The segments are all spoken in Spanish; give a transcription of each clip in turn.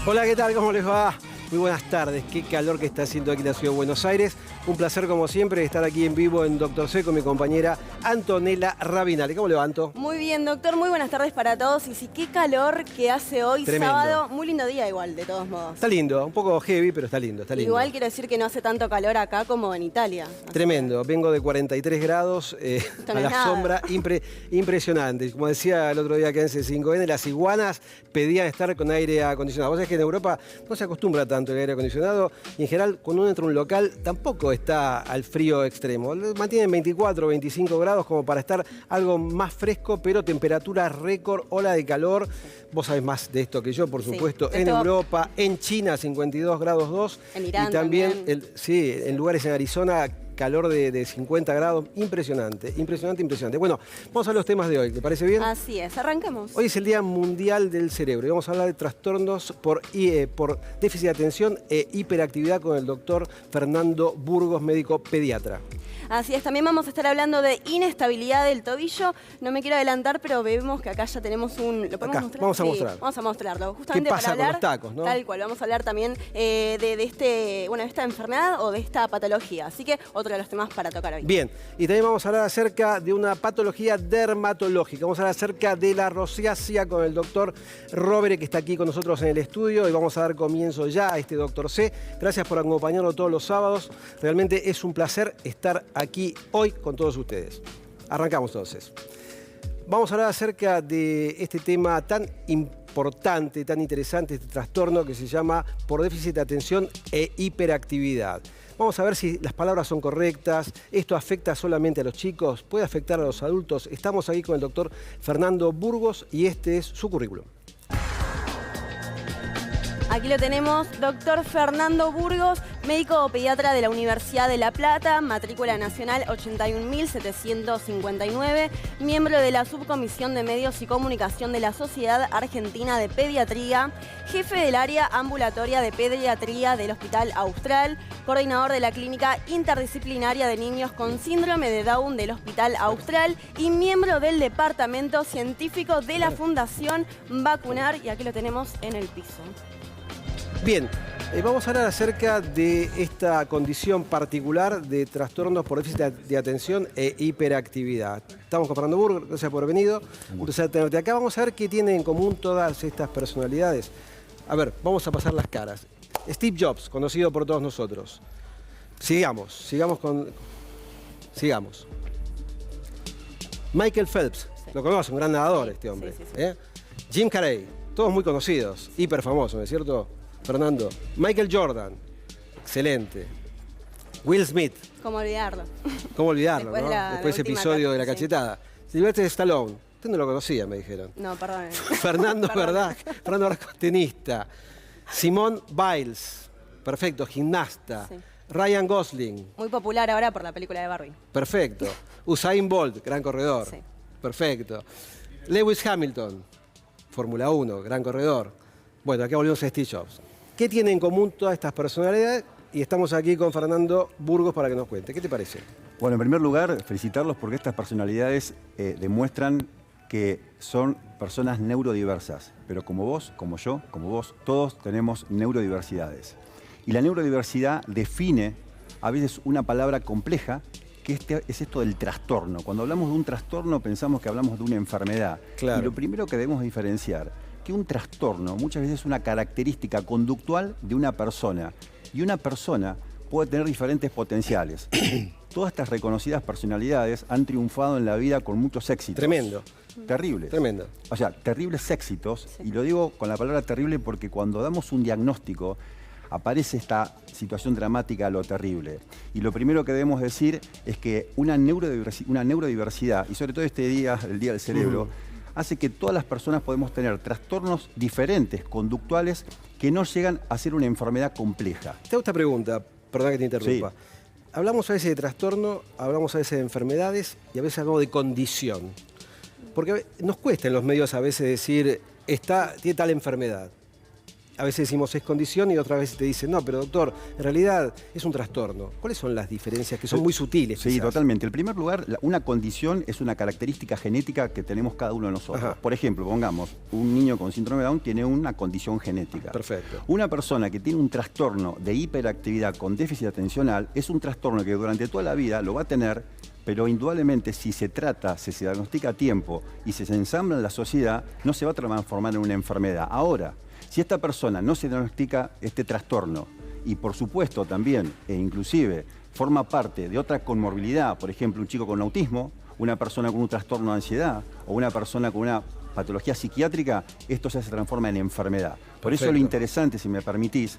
Hola, ¿qué tal? ¿Cómo les va? Muy buenas tardes. Qué calor que está haciendo aquí en la ciudad de Buenos Aires. Un placer, como siempre, estar aquí en vivo en Doctor C con mi compañera Antonella Rabinale. ¿Cómo le va, Anto? Muy bien, doctor. Muy buenas tardes para todos. Y sí, qué calor que hace hoy, Tremendo. sábado. Muy lindo día igual, de todos modos. Está lindo, un poco heavy, pero está lindo, está lindo. Igual quiero decir que no hace tanto calor acá como en Italia. Tremendo. Vengo de 43 grados Esto a no la es nada. sombra. Impresionante. Como decía el otro día que en C5N, las iguanas pedían estar con aire acondicionado. Vos sabés que en Europa no se acostumbra tanto el aire acondicionado y en general cuando uno entra a un local tampoco está al frío extremo. Mantienen 24 o 25 grados como para estar algo más fresco, pero temperatura récord, ola de calor. Vos sabés más de esto que yo, por supuesto. Sí, en esto... Europa, en China, 52 grados 2. En Irán y también. también. Sí, en lugares en Arizona, calor de 50 grados. Impresionante, impresionante, impresionante. Bueno, vamos a los temas de hoy. ¿Te parece bien? Así es, arranquemos. Hoy es el Día Mundial del Cerebro y vamos a hablar de trastornos por déficit de atención e hiperactividad con el doctor Fernando Burgos, médico pediatra. Así es, también vamos a estar hablando de inestabilidad del tobillo. No me quiero adelantar, pero vemos que acá ya tenemos un... ¿Lo podemos Acá, mostrar? vamos a Sí, mostrar. Vamos a mostrarlo. Justamente ¿Qué pasa para hablar, con los tacos, no? Tal cual, vamos a hablar también de esta enfermedad o de esta patología. Así que otro de los temas para tocar hoy. Bien, y también vamos a hablar acerca de una patología dermatológica. Vamos a hablar acerca de la rosácea con el doctor Robert, que está aquí con nosotros en el estudio, y vamos a dar comienzo ya a este Doctor C. Gracias por acompañarnos todos los sábados. Realmente es un placer estar aquí hoy con todos ustedes. Arrancamos entonces. Vamos a hablar acerca de este tema tan importante, tan interesante, este trastorno que se llama por déficit de atención e hiperactividad. Vamos a ver si las palabras son correctas. ¿Esto afecta solamente a los chicos? ¿Puede afectar a los adultos? Estamos aquí con el doctor Fernando Burgos y este es su currículum. Aquí lo tenemos, doctor Fernando Burgos, médico pediatra de la Universidad de La Plata, matrícula nacional 81.759, miembro de la Subcomisión de Medios y Comunicación de la Sociedad Argentina de Pediatría, jefe del área ambulatoria de pediatría del Hospital Austral, coordinador de la Clínica Interdisciplinaria de Niños con Síndrome de Down del Hospital Austral y miembro del Departamento Científico de la Fundación Vacunar, y aquí lo tenemos en el piso. Bien, vamos a hablar acerca de esta condición particular de trastornos por déficit de atención e hiperactividad. Estamos con Fernando Burgos, gracias por haber venido. Un placer tenerte acá. Vamos a ver qué tienen en común todas estas personalidades. A ver, vamos a pasar las caras. Steve Jobs, conocido por todos nosotros. Sigamos. Michael Phelps, sí. Lo conoce, un gran nadador este hombre. Sí. Jim Carrey, todos muy conocidos, hiper famosos, ¿no es cierto? Fernando. Michael Jordan, excelente. Will Smith. ¿Cómo olvidarlo? ¿Cómo olvidarlo, Después no? Después ese episodio de la cachetada. Sylvester Stallone. Usted no lo conocía, me dijeron. No, perdón. Fernando Verdad, tenista. Simone Biles, perfecto, gimnasta. Sí. Ryan Gosling. Muy popular ahora por la película de Barbie. Perfecto. Usain Bolt, gran corredor. Sí. Perfecto. Lewis Hamilton, Fórmula 1, gran corredor. Bueno, acá volvemos a Steve Jobs. ¿Qué tienen en común todas estas personalidades? Y estamos aquí con Fernando Burgos para que nos cuente. ¿Qué te parece? Bueno, en primer lugar, felicitarlos porque estas personalidades demuestran que son personas neurodiversas. Pero como vos, como yo, como vos, todos tenemos neurodiversidades. Y la neurodiversidad define a veces una palabra compleja, que es esto del trastorno. Cuando hablamos de un trastorno pensamos que hablamos de una enfermedad. Claro. Y lo primero que debemos diferenciar que un trastorno muchas veces es una característica conductual de una persona. Y una persona puede tener diferentes potenciales. Todas estas reconocidas personalidades han triunfado en la vida con muchos éxitos. Tremendo. Terribles. Tremendo. O sea, terribles éxitos. Y lo digo con la palabra terrible porque cuando damos un diagnóstico, aparece esta situación dramática, lo terrible. Y lo primero que debemos decir es que una neurodiversidad, y sobre todo este día, el Día del Cerebro, hace que todas las personas podemos tener trastornos diferentes, conductuales, que no llegan a ser una enfermedad compleja. Te hago esta pregunta, perdón que te interrumpa. Sí. Hablamos a veces de trastorno, hablamos a veces de enfermedades y a veces hablamos de condición. Porque nos cuesta en los medios a veces decir, tiene tal enfermedad. A veces decimos es condición y otras veces te dicen, no, pero doctor, en realidad es un trastorno. ¿Cuáles son las diferencias que son muy sutiles? Sí, quizás? totalmente. En primer lugar, una condición es una característica genética que tenemos cada uno de nosotros. Ajá. Por ejemplo, pongamos, un niño con síndrome de Down tiene una condición genética. Perfecto. Una persona que tiene un trastorno de hiperactividad con déficit atencional es un trastorno que durante toda la vida lo va a tener, pero indudablemente si se trata, si se diagnostica a tiempo y se ensambla en la sociedad, no se va a transformar en una enfermedad. Ahora, si esta persona no se diagnostica este trastorno y por supuesto también e inclusive forma parte de otra comorbilidad, por ejemplo un chico con autismo, una persona con un trastorno de ansiedad o una persona con una patología psiquiátrica, esto ya se transforma en enfermedad. Por eso lo interesante, si me permitís,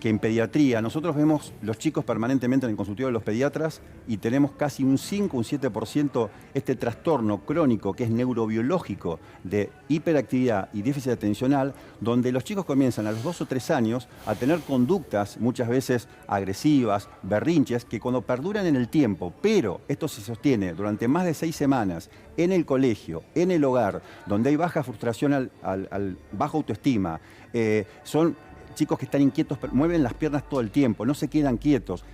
que en pediatría nosotros vemos los chicos permanentemente en el consultorio de los pediatras y tenemos casi un 5, un 7% este trastorno crónico que es neurobiológico de hiperactividad y déficit atencional, donde los chicos comienzan a los 2 o 3 años a tener conductas muchas veces agresivas, berrinches, que cuando perduran en el tiempo, pero esto se sostiene durante más de 6 semanas en el colegio, en el hogar, donde hay baja frustración, baja autoestima, son chicos que están inquietos, mueven las piernas todo el tiempo, no se quedan quietos,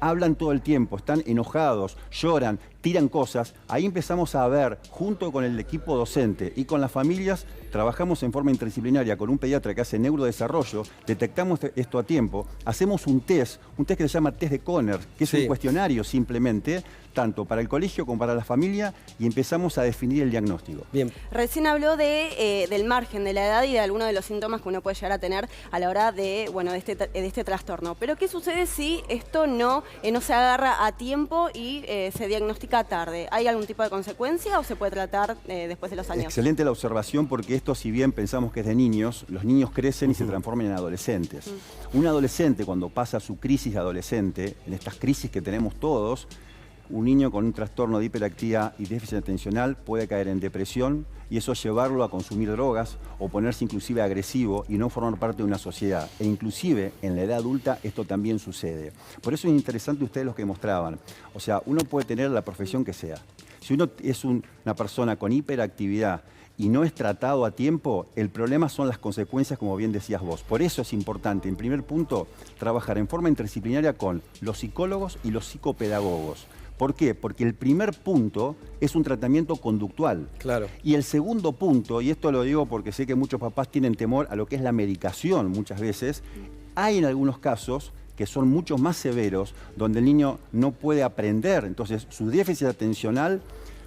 hablan todo el tiempo, están enojados, lloran, tiran cosas. Ahí empezamos a ver, junto con el equipo docente y con las familias, trabajamos en forma interdisciplinaria con un pediatra que hace neurodesarrollo, detectamos esto a tiempo, hacemos un test que se llama test de Conner, que es un cuestionario simplemente, tanto para el colegio como para la familia, y empezamos a definir el diagnóstico. Bien. Recién habló del margen de la edad y de algunos de los síntomas que uno puede llegar a tener a la hora de este trastorno. Pero ¿qué sucede si esto no se agarra a tiempo y se diagnostica tarde? ¿Hay algún tipo de consecuencia o se puede tratar después de los años? Excelente la observación, porque esto, si bien pensamos que es de niños, los niños crecen y se transforman en adolescentes. Un adolescente, cuando pasa su crisis adolescente, en estas crisis que tenemos todos, un niño con un trastorno de hiperactividad y déficit atencional puede caer en depresión y eso llevarlo a consumir drogas o ponerse inclusive agresivo y no formar parte de una sociedad. E inclusive en la edad adulta esto también sucede. Por eso es interesante ustedes los que mostraban. O sea, uno puede tener la profesión que sea. Si uno es una persona con hiperactividad y no es tratado a tiempo, el problema son las consecuencias, como bien decías vos. Por eso es importante, en primer punto, trabajar en forma interdisciplinaria con los psicólogos y los psicopedagogos. ¿Por qué? Porque el primer punto es un tratamiento conductual. Claro. Y el segundo punto, y esto lo digo porque sé que muchos papás tienen temor a lo que es la medicación muchas veces, hay en algunos casos que son mucho más severos, donde el niño no puede aprender, entonces su déficit atencional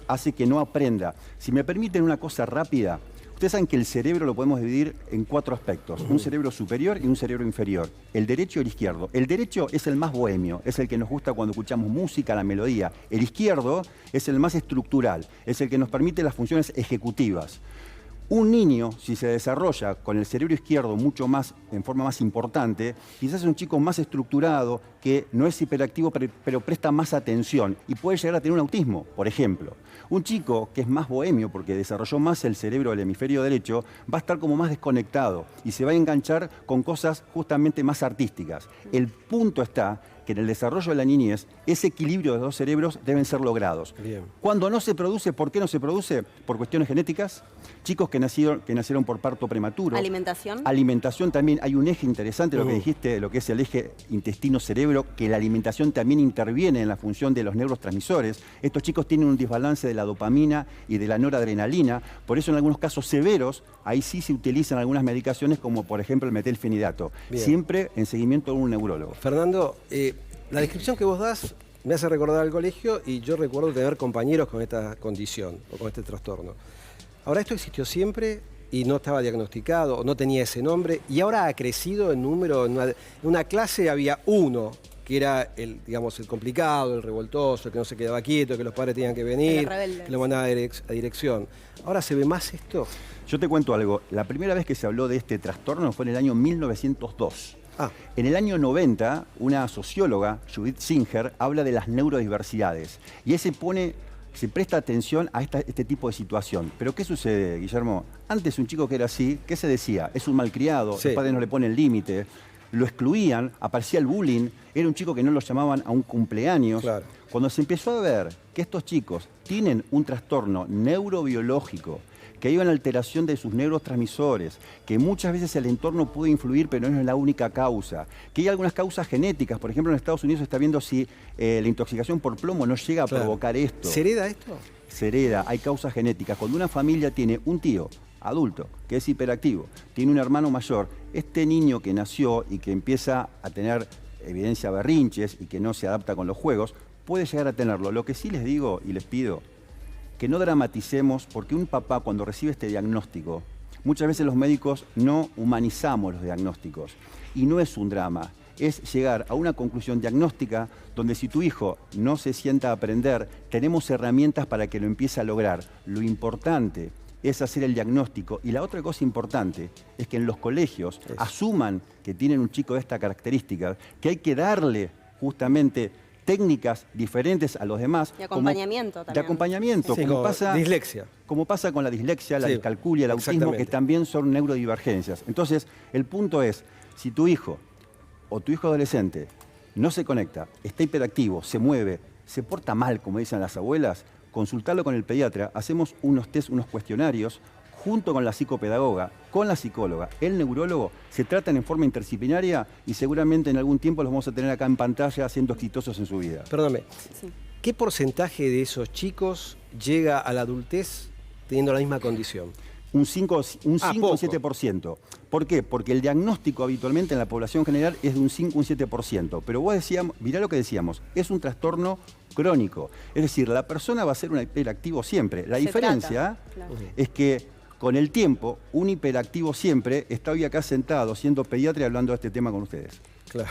hace que no aprenda. Si me permiten una cosa rápida, ustedes saben que el cerebro lo podemos dividir en 4 aspectos, un cerebro superior y un cerebro inferior, el derecho y el izquierdo. El derecho es el más bohemio, es el que nos gusta cuando escuchamos música, la melodía. El izquierdo es el más estructural, es el que nos permite las funciones ejecutivas. Un niño, si se desarrolla con el cerebro izquierdo mucho más, en forma más importante, quizás es un chico más estructurado, que no es hiperactivo, pero presta más atención y puede llegar a tener un autismo, por ejemplo. Un chico que es más bohemio, porque desarrolló más el cerebro del hemisferio derecho, va a estar como más desconectado y se va a enganchar con cosas justamente más artísticas. El punto está que en el desarrollo de la niñez, ese equilibrio de los dos cerebros deben ser logrados. Bien. Cuando no se produce, ¿por qué no se produce? Por cuestiones genéticas. Chicos que nacieron por parto prematuro. ¿Alimentación? Alimentación también. Hay un eje interesante, lo que dijiste, lo que es el eje intestino-cerebro, que la alimentación también interviene en la función de los neurotransmisores. Estos chicos tienen un desbalance de la dopamina y de la noradrenalina. Por eso en algunos casos severos, ahí sí se utilizan algunas medicaciones, como por ejemplo el metilfenidato. Bien. Siempre en seguimiento de un neurólogo. Fernando, la descripción que vos das me hace recordar al colegio y yo recuerdo tener compañeros con esta condición o con este trastorno. Ahora, ¿esto existió siempre? y no estaba diagnosticado, o no tenía ese nombre, y ahora ha crecido en número. En una clase había uno, que era el complicado, el revoltoso, el que no se quedaba quieto, que los padres tenían que venir, que lo mandaban a dirección. Ahora se ve más esto. Yo te cuento algo. La primera vez que se habló de este trastorno fue en el año 1902. En el año 90, una socióloga, Judith Singer, habla de las neurodiversidades. Y ahí se presta atención a este tipo de situación. Pero ¿qué sucede, Guillermo? Antes un chico que era así, ¿qué se decía? Es un malcriado, Sí. los padres no le ponen límite, lo excluían, aparecía el bullying, era un chico que no lo llamaban a un cumpleaños. Claro. Cuando se empezó a ver que estos chicos tienen un trastorno neurobiológico, que hay una alteración de sus neurotransmisores, que muchas veces el entorno puede influir, pero no es la única causa, que hay algunas causas genéticas. Por ejemplo, en Estados Unidos se está viendo si la intoxicación por plomo no llega a provocar esto. ¿Se hereda esto? Se hereda, hay causas genéticas. Cuando una familia tiene un tío adulto que es hiperactivo, tiene un hermano mayor, este niño que nació y que empieza a tener evidencia berrinches y que no se adapta con los juegos, puede llegar a tenerlo. Lo que sí les digo y les pido, que no dramaticemos, porque un papá cuando recibe este diagnóstico, muchas veces los médicos no humanizamos los diagnósticos y no es un drama, es llegar a una conclusión diagnóstica donde si tu hijo no se sienta a aprender, tenemos herramientas para que lo empiece a lograr. Lo importante es hacer el diagnóstico, y la otra cosa importante es que en los colegios asuman que tienen un chico de esta característica, que hay que darle justamente técnicas diferentes a los demás. De acompañamiento también. De acompañamiento, Sí, como como pasa, dislexia. como pasa con la dislexia, la Sí, discalculia, el autismo, exactamente. que también son neurodivergencias. Entonces, el punto es, si tu hijo o tu hijo adolescente no se conecta, está hiperactivo, se mueve, se porta mal, como dicen las abuelas, consultarlo con el pediatra, hacemos unos test, unos cuestionarios, junto con la psicopedagoga, con la psicóloga, el neurólogo, se tratan en forma interdisciplinaria y seguramente en algún tiempo los vamos a tener acá en pantalla siendo exitosos en su vida. Perdóname, Sí. ¿qué porcentaje de esos chicos llega a la adultez teniendo la misma condición? Un 5 o poco. 7%. ¿Por qué? Porque el diagnóstico habitualmente en la población general es de un 5 o un 7%. Pero vos decíamos, mirá lo que decíamos, es un trastorno crónico. Es decir, la persona va a ser un hiperactivo siempre. La Se diferencia trata, claro. es que con el tiempo, un hiperactivo siempre está hoy acá sentado siendo pediatra y hablando de este tema con ustedes. Claro.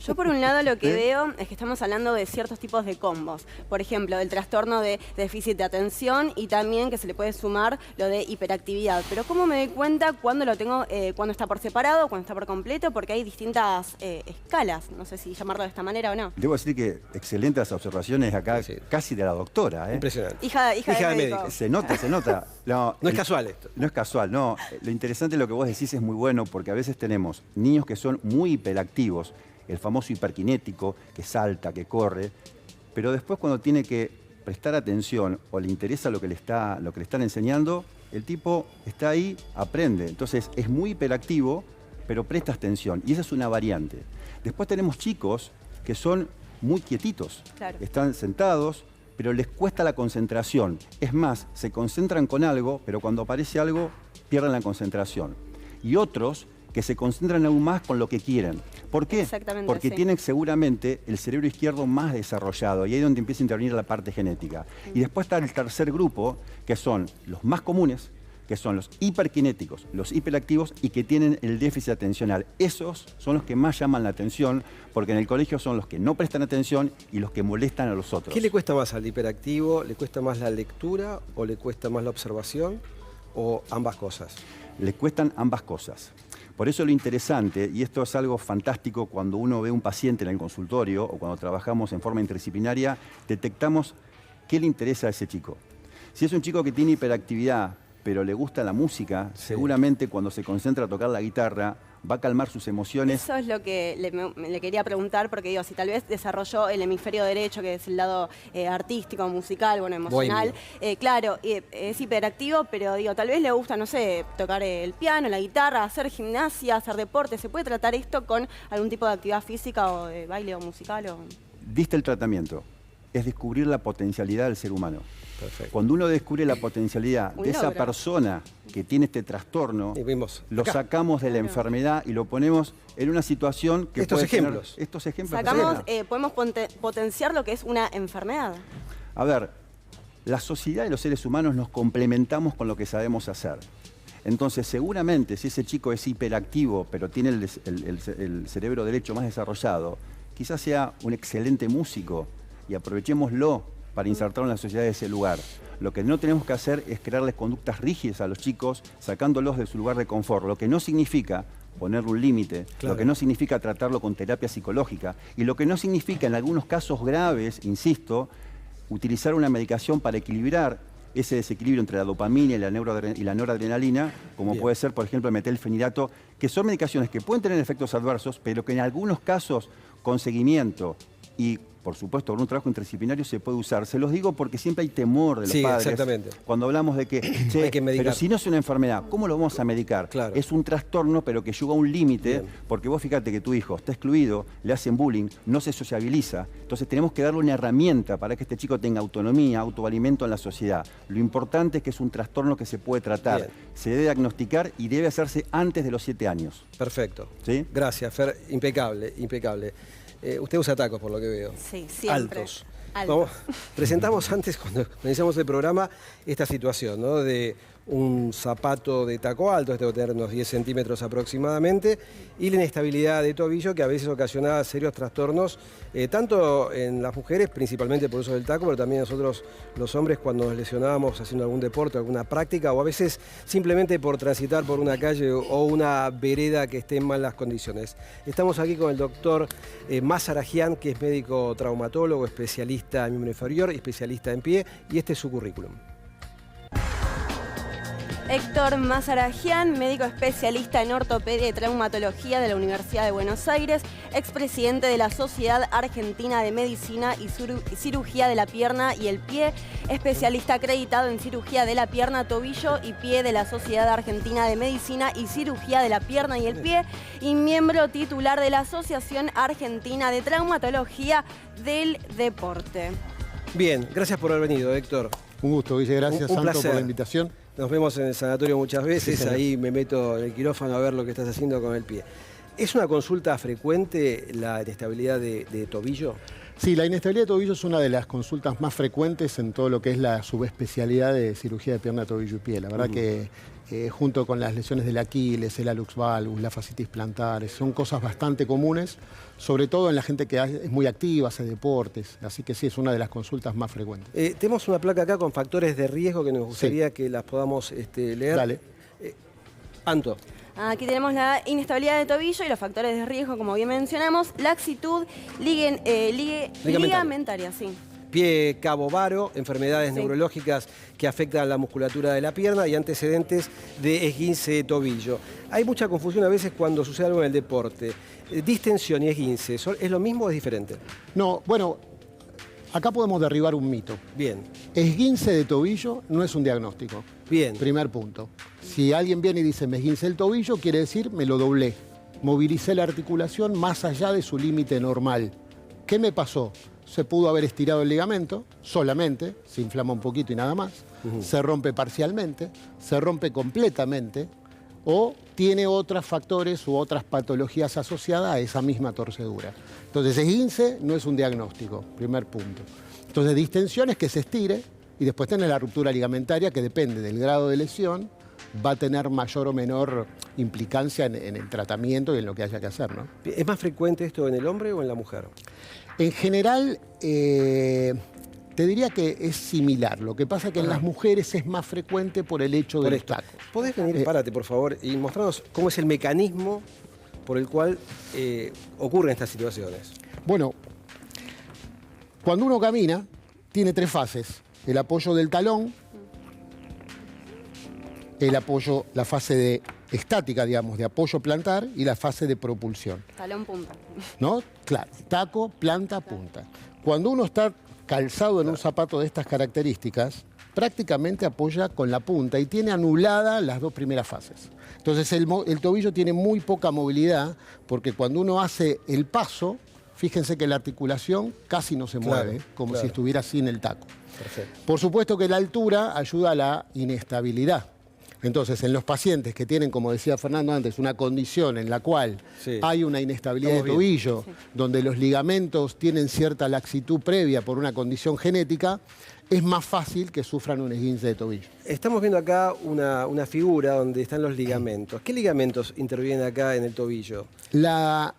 Yo por un lado lo que veo es que estamos hablando de ciertos tipos de combos. Por ejemplo, del trastorno de déficit de atención y también que se le puede sumar lo de hiperactividad. Pero ¿cómo me doy cuenta cuando lo tengo, cuando está por separado, cuando está por completo? Porque hay distintas escalas. No sé si llamarlo de esta manera o no. Debo decir que excelentes observaciones acá, Sí. casi de la doctora. Impresionante. Hija de de médico. médico. Se nota, se nota. No es casual esto. No es casual, no. Lo interesante de lo que vos decís es muy bueno porque a veces tenemos niños que son muy hiperactivos, el famoso hiperkinético, que salta, que corre, pero después cuando tiene que prestar atención o le interesa lo que le están enseñando, el tipo está ahí, aprende. Entonces es muy hiperactivo, pero presta atención y esa es una variante. Después tenemos chicos que son muy quietitos, Claro. están sentados, pero les cuesta la concentración. Es más, se concentran con algo, pero cuando aparece algo, pierden la concentración. Y otros que se concentran aún más con lo que quieren. ¿Por qué? Exactamente, Porque sí. tienen seguramente el cerebro izquierdo más desarrollado y ahí es donde empieza a intervenir la parte genética. Y después está el tercer grupo, que son los más comunes, que son los hiperkinéticos, los hiperactivos y que tienen el déficit atencional. Esos son los que más llaman la atención porque en el colegio son los que no prestan atención y los que molestan a los otros. ¿Qué le cuesta más al hiperactivo? ¿Le cuesta más la lectura o le cuesta más la observación? ¿O ambas cosas? Le cuestan ambas cosas. Por eso lo interesante, y esto es algo fantástico cuando uno ve un paciente en el consultorio o cuando trabajamos en forma interdisciplinaria, detectamos qué le interesa a ese chico. Si es un chico que tiene hiperactividad, pero le gusta la música, seguramente cuando se concentra a tocar la guitarra, va a calmar sus emociones. Eso es lo que le quería preguntar, porque digo, si tal vez desarrolló el hemisferio derecho, que es el lado artístico, musical, bueno, emocional, claro, es hiperactivo, pero digo, tal vez le gusta, no sé, tocar el piano, la guitarra, hacer gimnasia, hacer deporte. ¿Se puede tratar esto con algún tipo de actividad física o de baile o musical? Diste el tratamiento. Es descubrir la potencialidad del ser humano. Perfecto. Cuando uno descubre la potencialidad Un de esa logro. persona que tiene este trastorno, Y vimos lo acá. sacamos de la enfermedad y lo ponemos en una situación que Estos puede tener- ejemplos. estos ejemplos. Sacamos, que podemos potenciar lo que es una enfermedad. A ver, la sociedad y los seres humanos nos complementamos con lo que sabemos hacer. Entonces, seguramente, si ese chico es hiperactivo, pero tiene el cerebro derecho más desarrollado, quizás sea un excelente músico y aprovechémoslo para insertarlo en la sociedad de ese lugar. Lo que no tenemos que hacer es crearles conductas rígidas a los chicos, sacándolos de su lugar de confort, lo que no significa ponerle un límite, Claro. lo que no significa tratarlo con terapia psicológica y lo que no significa, en algunos casos graves, insisto, utilizar una medicación para equilibrar ese desequilibrio entre la dopamina y la noradrenalina, como Bien. puede ser, por ejemplo, el metilfenidato, que son medicaciones que pueden tener efectos adversos, pero que en algunos casos, con seguimiento y, por supuesto, con un trabajo interdisciplinario se puede usar. Se los digo porque siempre hay temor de los Sí, padres. exactamente. Cuando hablamos de que, che, Hay que medicar. pero si no es una enfermedad, ¿cómo lo vamos a medicar? Claro. Es un trastorno, pero que llega a un límite, Bien. porque vos fíjate que tu hijo está excluido, le hacen bullying, no se sociabiliza. Entonces tenemos que darle una herramienta para que este chico tenga autonomía, autoalimento en la sociedad. Lo importante es que es un trastorno que se puede tratar, Bien. se debe diagnosticar y debe hacerse antes de los 7 años. Perfecto. ¿Sí? Gracias, Fer. Impecable, impecable. Usted usa tacos, por lo que veo. Sí, siempre. Altos. Altos. Vamos, presentamos antes, cuando iniciamos el programa, esta situación, ¿no? De un zapato de taco alto, este va a tener unos 10 centímetros aproximadamente, y la inestabilidad de tobillo que a veces ocasiona serios trastornos, tanto en las mujeres, principalmente por uso del taco, pero también nosotros los hombres cuando nos lesionábamos haciendo algún deporte, alguna práctica, o a veces simplemente por transitar por una calle o una vereda que esté en malas condiciones. Estamos aquí con el doctor Mazarajian, que es médico traumatólogo, especialista en miembro inferior, especialista en pie, y este es su currículum. Héctor Mazarajian, médico especialista en ortopedia y traumatología de la Universidad de Buenos Aires, expresidente de la Sociedad Argentina de Medicina y Cirugía de la Pierna y el Pie, especialista acreditado en cirugía de la pierna, tobillo y pie de la Sociedad Argentina de Medicina y Cirugía de la Pierna y el Pie, y miembro titular de la Asociación Argentina de Traumatología del Deporte. Bien, gracias por haber venido, Héctor. Un gusto, Guille. Gracias, Un Santo, placer. por la invitación. Nos vemos en el sanatorio muchas veces, Sí, señor. ahí me meto en el quirófano a ver lo que estás haciendo con el pie. ¿Es una consulta frecuente la inestabilidad de tobillo? Sí, la inestabilidad de tobillo es una de las consultas más frecuentes en todo lo que es la subespecialidad de cirugía de pierna, tobillo y pie. La verdad que junto con las lesiones del Aquiles, el hallux valgus, la fascitis plantar, son cosas bastante comunes, sobre todo en la gente que es muy activa, hace deportes. Así que sí, es una de las consultas más frecuentes. Tenemos una placa acá con factores de riesgo que nos gustaría que las podamos leer. Dale. Anto. Aquí tenemos la inestabilidad de tobillo y los factores de riesgo, como bien mencionamos, laxitud ligamentaria, sí. Pie cabo-varo, enfermedades Sí. neurológicas que afectan la musculatura de la pierna y antecedentes de esguince de tobillo. Hay mucha confusión a veces cuando sucede algo en el deporte. Distensión y esguince, ¿es lo mismo o es diferente? No, bueno, acá podemos derribar un mito. Bien, Esguince de tobillo no es un diagnóstico. bien. Primer punto. Si alguien viene y dice me esguincé el tobillo, quiere decir me lo doblé. Movilicé la articulación más allá de su límite normal. ¿Qué me pasó? Se pudo haber estirado el ligamento solamente, se inflama un poquito y nada más. Se rompe parcialmente, se rompe completamente o tiene otros factores u otras patologías asociadas a esa misma torcedura. Entonces, esguince no es un diagnóstico, primer punto. Entonces, distensión es que se estire y después tiene la ruptura ligamentaria que depende del grado de lesión, va a tener mayor o menor implicancia en el tratamiento y en lo que haya que hacer, ¿no? ¿Es más frecuente esto en el hombre o en la mujer? En general, te diría que es similar. Lo que pasa es que en las mujeres es más frecuente por el hecho Por del esto. taco. ¿Podés venir, párate por favor, y mostrarnos cómo es el mecanismo por el cual ocurren estas situaciones? Bueno, cuando uno camina, tiene 3 fases. El apoyo del talón, el apoyo, la fase de estática, digamos, de apoyo plantar y la fase de propulsión. Talón punta. ¿No? Claro, taco, planta, punta. Cuando uno está calzado en un zapato de estas características, prácticamente apoya con la punta y tiene anuladas las 2 primeras fases. Entonces el tobillo tiene muy poca movilidad porque cuando uno hace el paso, fíjense que la articulación casi no se mueve, como si estuviera así en el taco. Perfecto. Por supuesto que la altura ayuda a la inestabilidad. Entonces, en los pacientes que tienen, como decía Fernando antes, una condición en la cual Sí. hay una inestabilidad Estamos de tobillo, donde los ligamentos tienen cierta laxitud previa por una condición genética, es más fácil que sufran un esguince de tobillo. Estamos viendo acá una figura donde están los ligamentos. ¿Qué ligamentos intervienen acá en el tobillo? La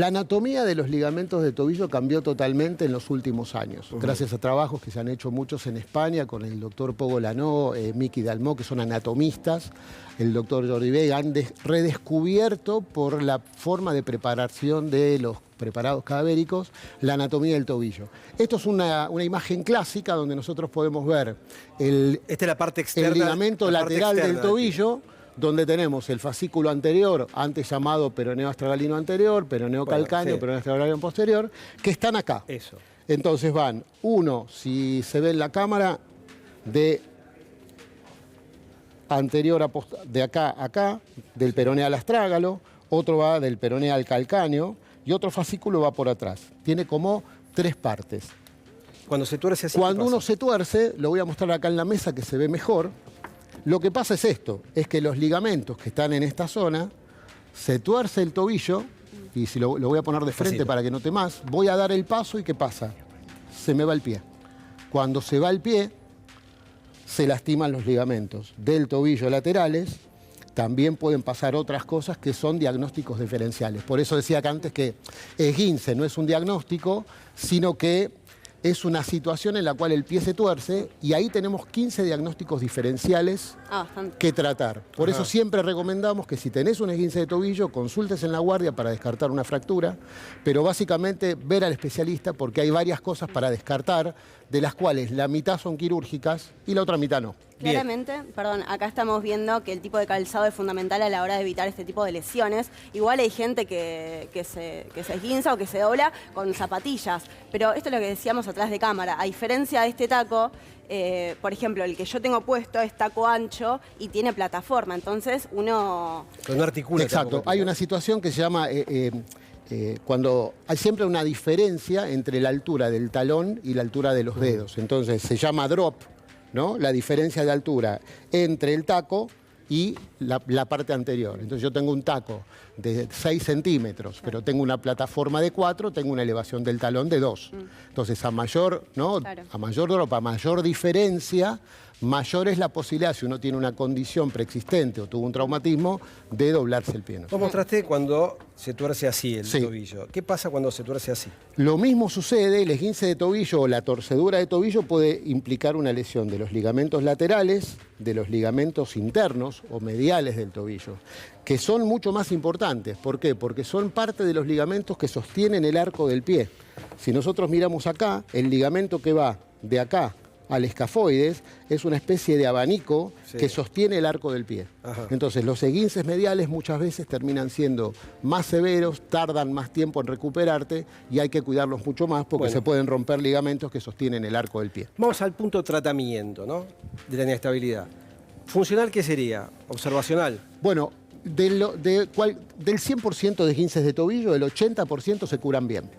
anatomía de los ligamentos de tobillo cambió totalmente en los últimos años, gracias a trabajos que se han hecho muchos en España con el doctor Pogo Lanó, Miki Dalmó, que son anatomistas, el doctor Jordi Vega, han redescubierto por la forma de preparación de los preparados cadavéricos la anatomía del tobillo. Esto es una imagen clásica donde nosotros podemos ver Esta es la parte externa, el ligamento la parte lateral del externa tobillo, donde tenemos el fascículo anterior, antes llamado peroneo astragalino anterior, peroneo calcáneo, sí. peroneo astragalino posterior, que están acá. Eso. Entonces van, uno, si se ve en la cámara, de anterior a de acá a acá, del peroneo al astrágalo, otro va del peroneo al calcáneo y otro fascículo va por atrás. Tiene como 3 partes. Cuando se tuerce así, Cuando ¿qué pasa? uno se tuerce, lo voy a mostrar acá en la mesa que se ve mejor, lo que pasa es esto, es que los ligamentos que están en esta zona, se tuerce el tobillo, y si lo voy a poner de frente para que note más, voy a dar el paso y ¿qué pasa? Se me va el pie. Cuando se va el pie, se lastiman los ligamentos del tobillo laterales. También pueden pasar otras cosas que son diagnósticos diferenciales. Por eso decía que antes que esguince no es un diagnóstico, sino que es una situación en la cual el pie se tuerce y ahí tenemos 15 diagnósticos diferenciales que tratar. Por eso siempre recomendamos que si tenés un esguince de tobillo, consultes en la guardia para descartar una fractura, pero básicamente ver al especialista porque hay varias cosas para descartar, de las cuales la mitad son quirúrgicas y la otra mitad no. Claramente, perdón, acá estamos viendo que el tipo de calzado es fundamental a la hora de evitar este tipo de lesiones. Igual hay gente que se esguinza o que se dobla con zapatillas, pero esto es lo que decíamos atrás de cámara. A diferencia de este taco, por ejemplo, el que yo tengo puesto es taco ancho y tiene plataforma, entonces uno... Pero no articula. Exacto, tampoco, hay ¿no? una situación que se llama... cuando hay siempre una diferencia entre la altura del talón y la altura de los dedos. Entonces se llama drop, ¿no? La diferencia de altura entre el taco y la parte anterior. Entonces yo tengo un taco de 6 centímetros, pero tengo una plataforma de 4, tengo una elevación del talón de 2. Entonces a mayor, ¿no? A mayor drop, a mayor diferencia, mayor es la posibilidad, si uno tiene una condición preexistente o tuvo un traumatismo, de doblarse el pie. Vos mostraste cuando se tuerce así el Sí. tobillo. ¿Qué pasa cuando se tuerce así? Lo mismo sucede, el esguince de tobillo o la torcedura de tobillo puede implicar una lesión de los ligamentos laterales, de los ligamentos internos o mediales del tobillo, que son mucho más importantes. ¿Por qué? Porque son parte de los ligamentos que sostienen el arco del pie. Si nosotros miramos acá, el ligamento que va de acá al escafoides es una especie de abanico que sostiene el arco del pie. Entonces los esguinces mediales muchas veces terminan siendo más severos, tardan más tiempo en recuperarte y hay que cuidarlos mucho más porque se pueden romper ligamentos que sostienen el arco del pie. Vamos al punto de tratamiento, ¿no? De la inestabilidad. ¿Funcional qué sería? ¿Observacional? Bueno, del 100% de esguinces de tobillo, el 80% se curan bien.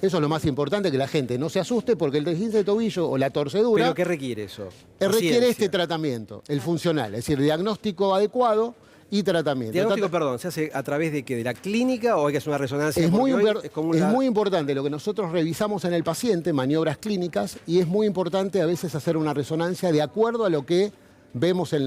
Eso es lo más importante, que la gente no se asuste porque el esguince de tobillo o la torcedura... ¿Pero qué requiere eso? Requiere este tratamiento, el funcional, es decir, diagnóstico adecuado y tratamiento. Diagnóstico, perdón, ¿se hace a través de qué? ¿De la clínica o hay que hacer una resonancia? Es muy Porque hoy importante lo que nosotros revisamos en el paciente, maniobras clínicas, y es muy importante a veces hacer una resonancia de acuerdo a lo que vemos en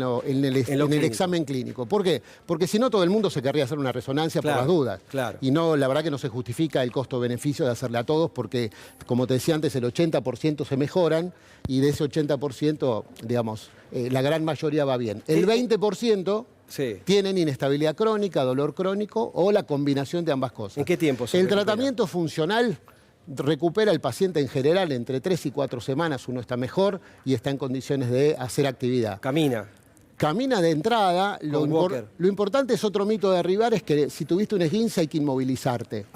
el examen clínico. ¿Por qué? Porque si no todo el mundo se querría hacer una resonancia por las dudas. Claro. Y no, la verdad que no se justifica el costo-beneficio de hacerle a todos porque, como te decía antes, el 80% se mejoran y de ese 80%, digamos, la gran mayoría va bien. El 20% tienen inestabilidad crónica, dolor crónico o la combinación de ambas cosas. ¿En qué tiempo se El recupera? tratamiento funcional recupera el paciente en general entre 3 y 4 semanas, uno está mejor y está en condiciones de hacer actividad. Camina de entrada, lo importante es otro mito de derribar, es que si tuviste un esguince hay que inmovilizarte.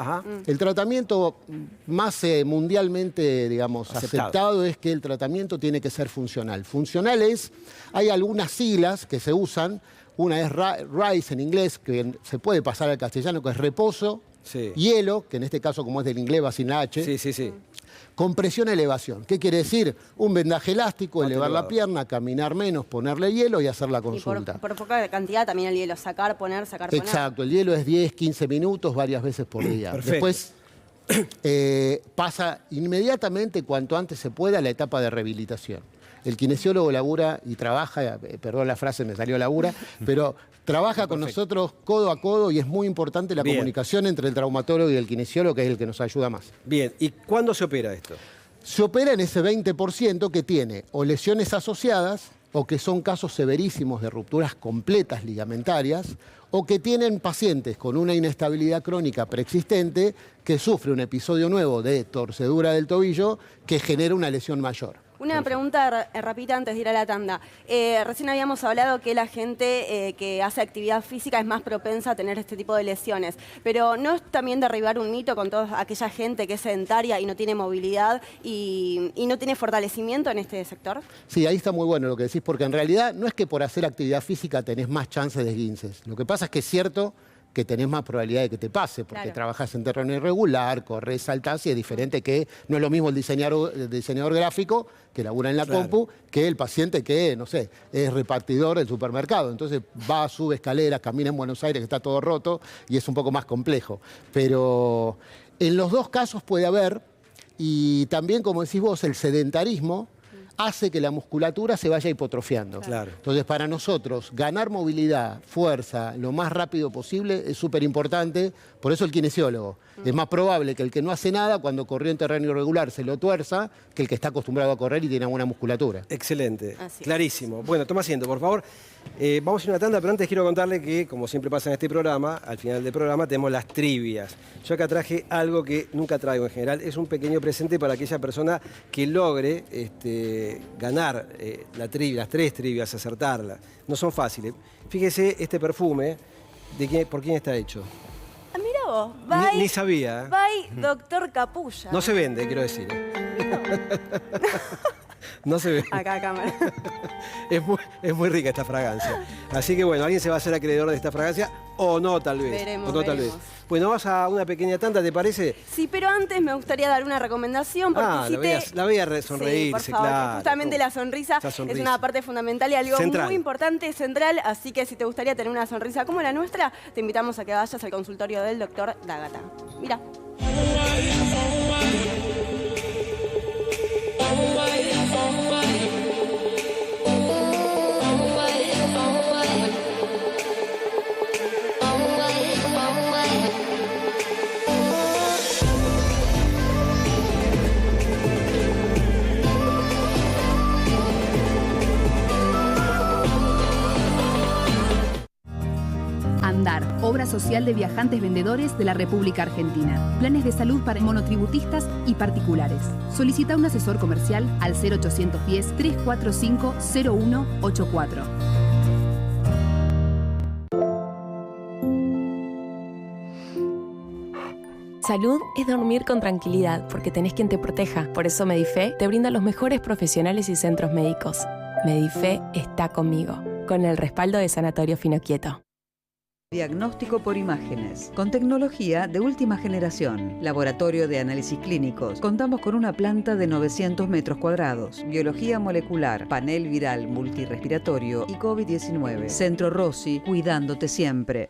El tratamiento más mundialmente, digamos, aceptado es que el tratamiento tiene que ser funcional. Funcional es, hay algunas siglas que se usan, una es RICE en inglés, que se puede pasar al castellano, que es reposo, hielo, que en este caso como es del inglés va sin la H, compresión, elevación. ¿Qué quiere decir? Un vendaje elástico, elevar la pierna, caminar menos, ponerle hielo y hacer la consulta. Y por poca cantidad también el hielo, sacar, poner. Exacto, el hielo es 10, 15 minutos varias veces por día. Perfecto. Después pasa inmediatamente, cuanto antes se pueda, a la etapa de rehabilitación. El kinesiólogo labura y trabaja, perdón la frase, me salió labura, pero trabaja con nosotros codo a codo y es muy importante la comunicación entre el traumatólogo y el kinesiólogo, que es el que nos ayuda más. Bien, ¿y cuándo se opera esto? Se opera en ese 20% que tiene o lesiones asociadas, o que son casos severísimos de rupturas completas ligamentarias, o que tienen pacientes con una inestabilidad crónica preexistente que sufre un episodio nuevo de torcedura del tobillo que genera una lesión mayor. Una pregunta rapidita antes de ir a la tanda. Recién habíamos hablado que la gente que hace actividad física es más propensa a tener este tipo de lesiones, pero ¿no es también derribar un mito con toda aquella gente que es sedentaria y no tiene movilidad y no tiene fortalecimiento en este sector? Sí, ahí está muy bueno lo que decís, porque en realidad no es que por hacer actividad física tenés más chances de esguinces. Lo que pasa es que es cierto que tenés más probabilidad de que te pase, porque trabajás en terreno irregular, corres, saltás, y es diferente que no es lo mismo el diseñador gráfico que labura en la compu que el paciente que, no sé, es repartidor del supermercado. Entonces va, sube escaleras, camina en Buenos Aires que está todo roto y es un poco más complejo. Pero en los dos casos puede haber, y también, como decís vos, el sedentarismo hace que la musculatura se vaya hipotrofiando. Claro. Entonces, para nosotros, ganar movilidad, fuerza, lo más rápido posible es súper importante. Por eso el kinesiólogo. Es más probable que el que no hace nada, cuando corrió en terreno irregular, se lo tuerza, que el que está acostumbrado a correr y tiene buena musculatura. Excelente, clarísimo. Bueno, toma asiento, por favor. Vamos a ir a una tanda, pero antes quiero contarle que, como siempre pasa en este programa, al final del programa tenemos las trivias. Yo acá traje algo que nunca traigo en general. Es un pequeño presente para aquella persona que logre ganar las 3 trivias, acertarlas. No son fáciles. Fíjese este perfume, ¿por quién está hecho? Ah, mira vos, Ni sabía. By Doctor Capulla. No se vende, quiero decir. No se ve. Acá, cámara. Es muy rica esta fragancia. Así que bueno, alguien se va a hacer acreedor de esta fragancia o no, tal vez. Veremos, o no, tal vez. veremos. Bueno, vamos a una pequeña tanda, ¿te parece? Sí, pero antes me gustaría dar una recomendación. Porque la veía sonreírse, sí, por favor, claro. Justamente la sonrisa es una parte fundamental y algo muy importante, central. Así que si te gustaría tener una sonrisa como la nuestra, te invitamos a que vayas al consultorio del doctor D'Agata. Mira. Andar, obra social de viajantes vendedores de la República Argentina. Planes de salud para monotributistas y particulares. Solicita un asesor comercial al 0810-345-0184. Salud es dormir con tranquilidad, porque tenés quien te proteja. Por eso Medife te brinda los mejores profesionales y centros médicos. Medife está conmigo, con el respaldo de Sanatorio Finoquieto. Diagnóstico por imágenes, con tecnología de última generación. Laboratorio de análisis clínicos. Contamos con una planta de 900 metros cuadrados. Biología molecular, panel viral multirrespiratorio y COVID-19. Centro Rossi, cuidándote siempre.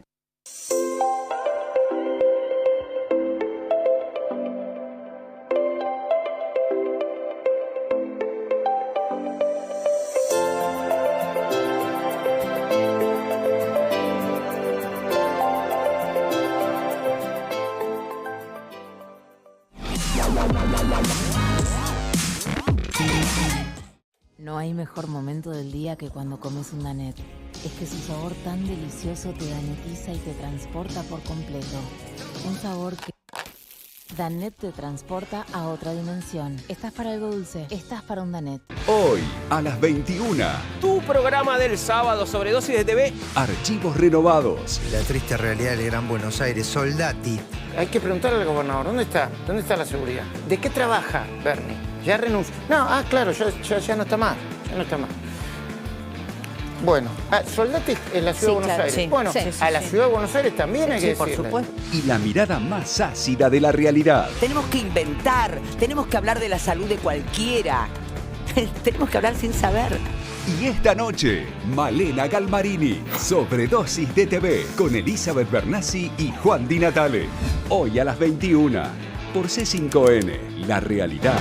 No hay mejor momento del día que cuando comes un Danet. Es que su sabor tan delicioso te danetiza y te transporta por completo. Un sabor que... Danet te transporta a otra dimensión. Estás para algo dulce, estás para un Danet. Hoy, a las 21. Tu programa del sábado, Sobredosis de TV. Archivos renovados. La triste realidad del Gran Buenos Aires, Soldati. Hay que preguntarle al gobernador, ¿dónde está? ¿Dónde está la seguridad? ¿De qué trabaja Bernie? ¿Ya renunció? No, claro, ya no está más. Ya no está más. Bueno, Soldati en la Ciudad de Buenos Aires. Sí, bueno, a la Ciudad de Buenos Aires también hay que decirle. Por supuesto. Y la mirada más ácida de la realidad. Tenemos que inventar, tenemos que hablar de la salud de cualquiera. Tenemos que hablar sin saber. Y esta noche, Malena Galmarini, Sobredosis de TV, con Elizabeth Bernassi y Juan Di Natale. Hoy a las 21. por C5N, La Realidad.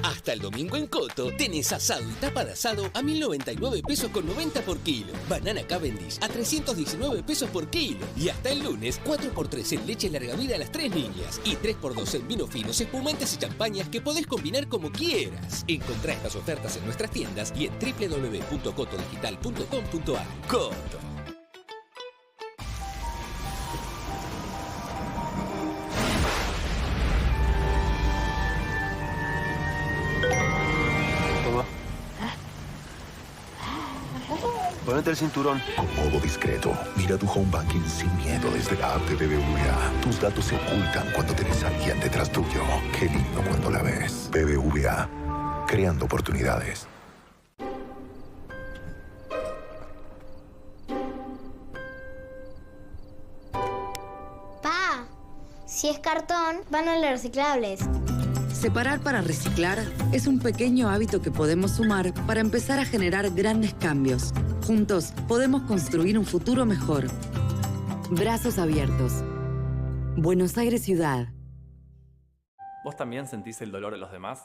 Hasta el domingo en Coto tenés asado y tapa de asado a 1.099 pesos con 90 por kilo. Banana Cavendish a 319 pesos por kilo. Y hasta el lunes, 4x3 en leche larga vida a las 3 niñas. Y 3x2 en vinos finos, espumantes y champañas que podés combinar como quieras. Encontrá estas ofertas en nuestras tiendas y en www.cotodigital.com.ar. Coto. Ponete el cinturón. Con modo discreto, mira tu home banking sin miedo desde la app de BBVA. Tus datos se ocultan cuando tenés a alguien detrás tuyo. Qué lindo cuando la ves. BBVA, creando oportunidades. Pa, si es cartón, van a los reciclables. Separar para reciclar es un pequeño hábito que podemos sumar para empezar a generar grandes cambios. Juntos podemos construir un futuro mejor. Brazos abiertos. Buenos Aires Ciudad. ¿Vos también sentís el dolor de los demás?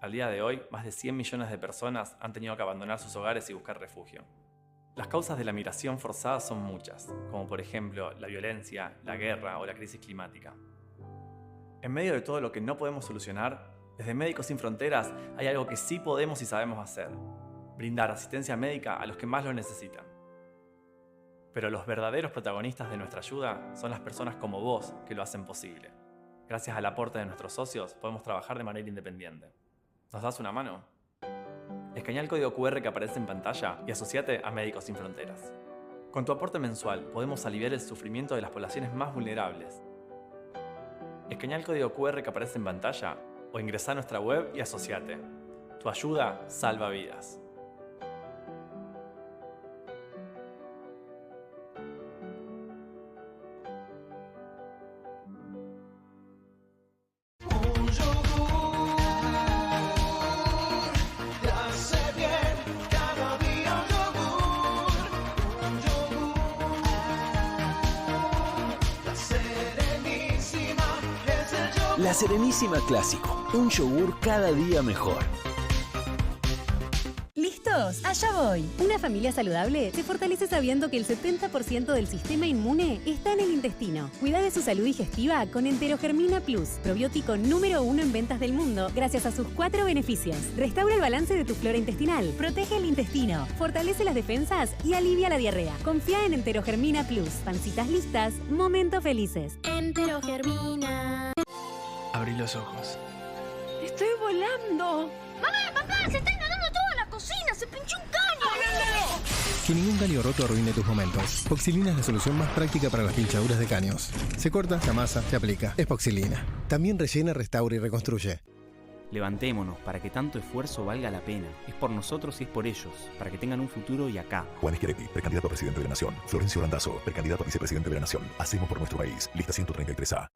Al día de hoy, más de 100 millones de personas han tenido que abandonar sus hogares y buscar refugio. Las causas de la migración forzada son muchas, como por ejemplo la violencia, la guerra o la crisis climática. En medio de todo lo que no podemos solucionar, desde Médicos Sin Fronteras hay algo que sí podemos y sabemos hacer: brindar asistencia médica a los que más lo necesitan. Pero los verdaderos protagonistas de nuestra ayuda son las personas como vos que lo hacen posible. Gracias al aporte de nuestros socios podemos trabajar de manera independiente. ¿Nos das una mano? Escanea el código QR que aparece en pantalla y asociate a Médicos Sin Fronteras. Con tu aporte mensual podemos aliviar el sufrimiento de las poblaciones más vulnerables. Escanea el código QR que aparece en pantalla o ingresá a nuestra web y asociate. Tu ayuda salva vidas. La Serenísima Clásico, un yogur cada día mejor. ¿Listos? Allá voy. Una familia saludable se fortalece sabiendo que el 70% del sistema inmune está en el intestino. Cuida de su salud digestiva con Enterogermina Plus, probiótico número 1 en ventas del mundo, gracias a sus 4 beneficios. Restaura el balance de tu flora intestinal, protege el intestino, fortalece las defensas y alivia la diarrea. Confía en Enterogermina Plus. Pancitas listas, momentos felices. Enterogermina. Abrí los ojos. ¡Estoy volando! ¡Mamá, papá! ¡Se está inundando toda la cocina! ¡Se pinchó un caño! Que ningún caño roto arruine tus momentos. Poxilina es la solución más práctica para las pinchaduras de caños. Se corta, se amasa, se aplica. Es Poxilina. También rellena, restaura y reconstruye. Levantémonos para que tanto esfuerzo valga la pena. Es por nosotros y es por ellos, para que tengan un futuro y acá. Juan Schiaretti, precandidato a presidente de la Nación. Florencio Randazzo, precandidato a vicepresidente de la Nación. Hacemos por nuestro país. Lista 133A.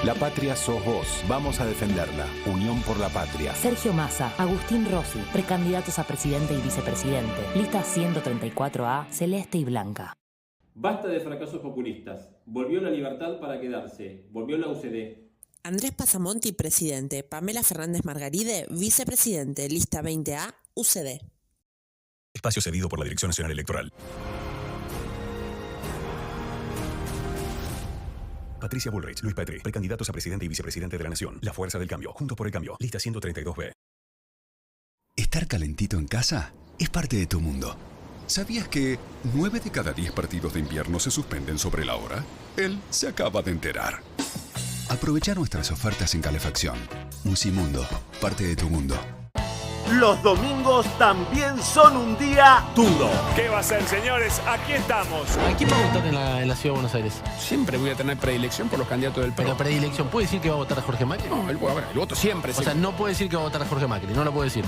La patria sos vos. Vamos a defenderla. Unión por la Patria. Sergio Massa, Agustín Rossi, precandidatos a presidente y vicepresidente. Lista 134A, celeste y blanca. Basta de fracasos populistas. Volvió la libertad para quedarse. Volvió la UCD. Andrés Pasamonti, presidente. Pamela Fernández Margaride, vicepresidente. Lista 20A, UCD. Espacio cedido por la Dirección Nacional Electoral. Patricia Bullrich, Luis Petri, precandidatos a presidente y vicepresidente de la Nación. La Fuerza del Cambio, Juntos por el Cambio. Lista 132B. Estar calentito en casa es parte de tu mundo. ¿Sabías que 9 de cada 10 partidos de invierno se suspenden sobre la hora? Él se acaba de enterar. Aprovecha nuestras ofertas en calefacción. Musimundo, parte de tu mundo. los domingos también son un día duro. ¿Qué va a ser, señores? Aquí estamos. ¿A quién va a votar en la Ciudad de Buenos Aires? Siempre voy a tener predilección por los candidatos del PRO. Pero predilección, ¿puede decir que va a votar a Jorge Macri? No, el voto siempre. O sea, no puede decir que va a votar a Jorge Macri, no lo puede decir.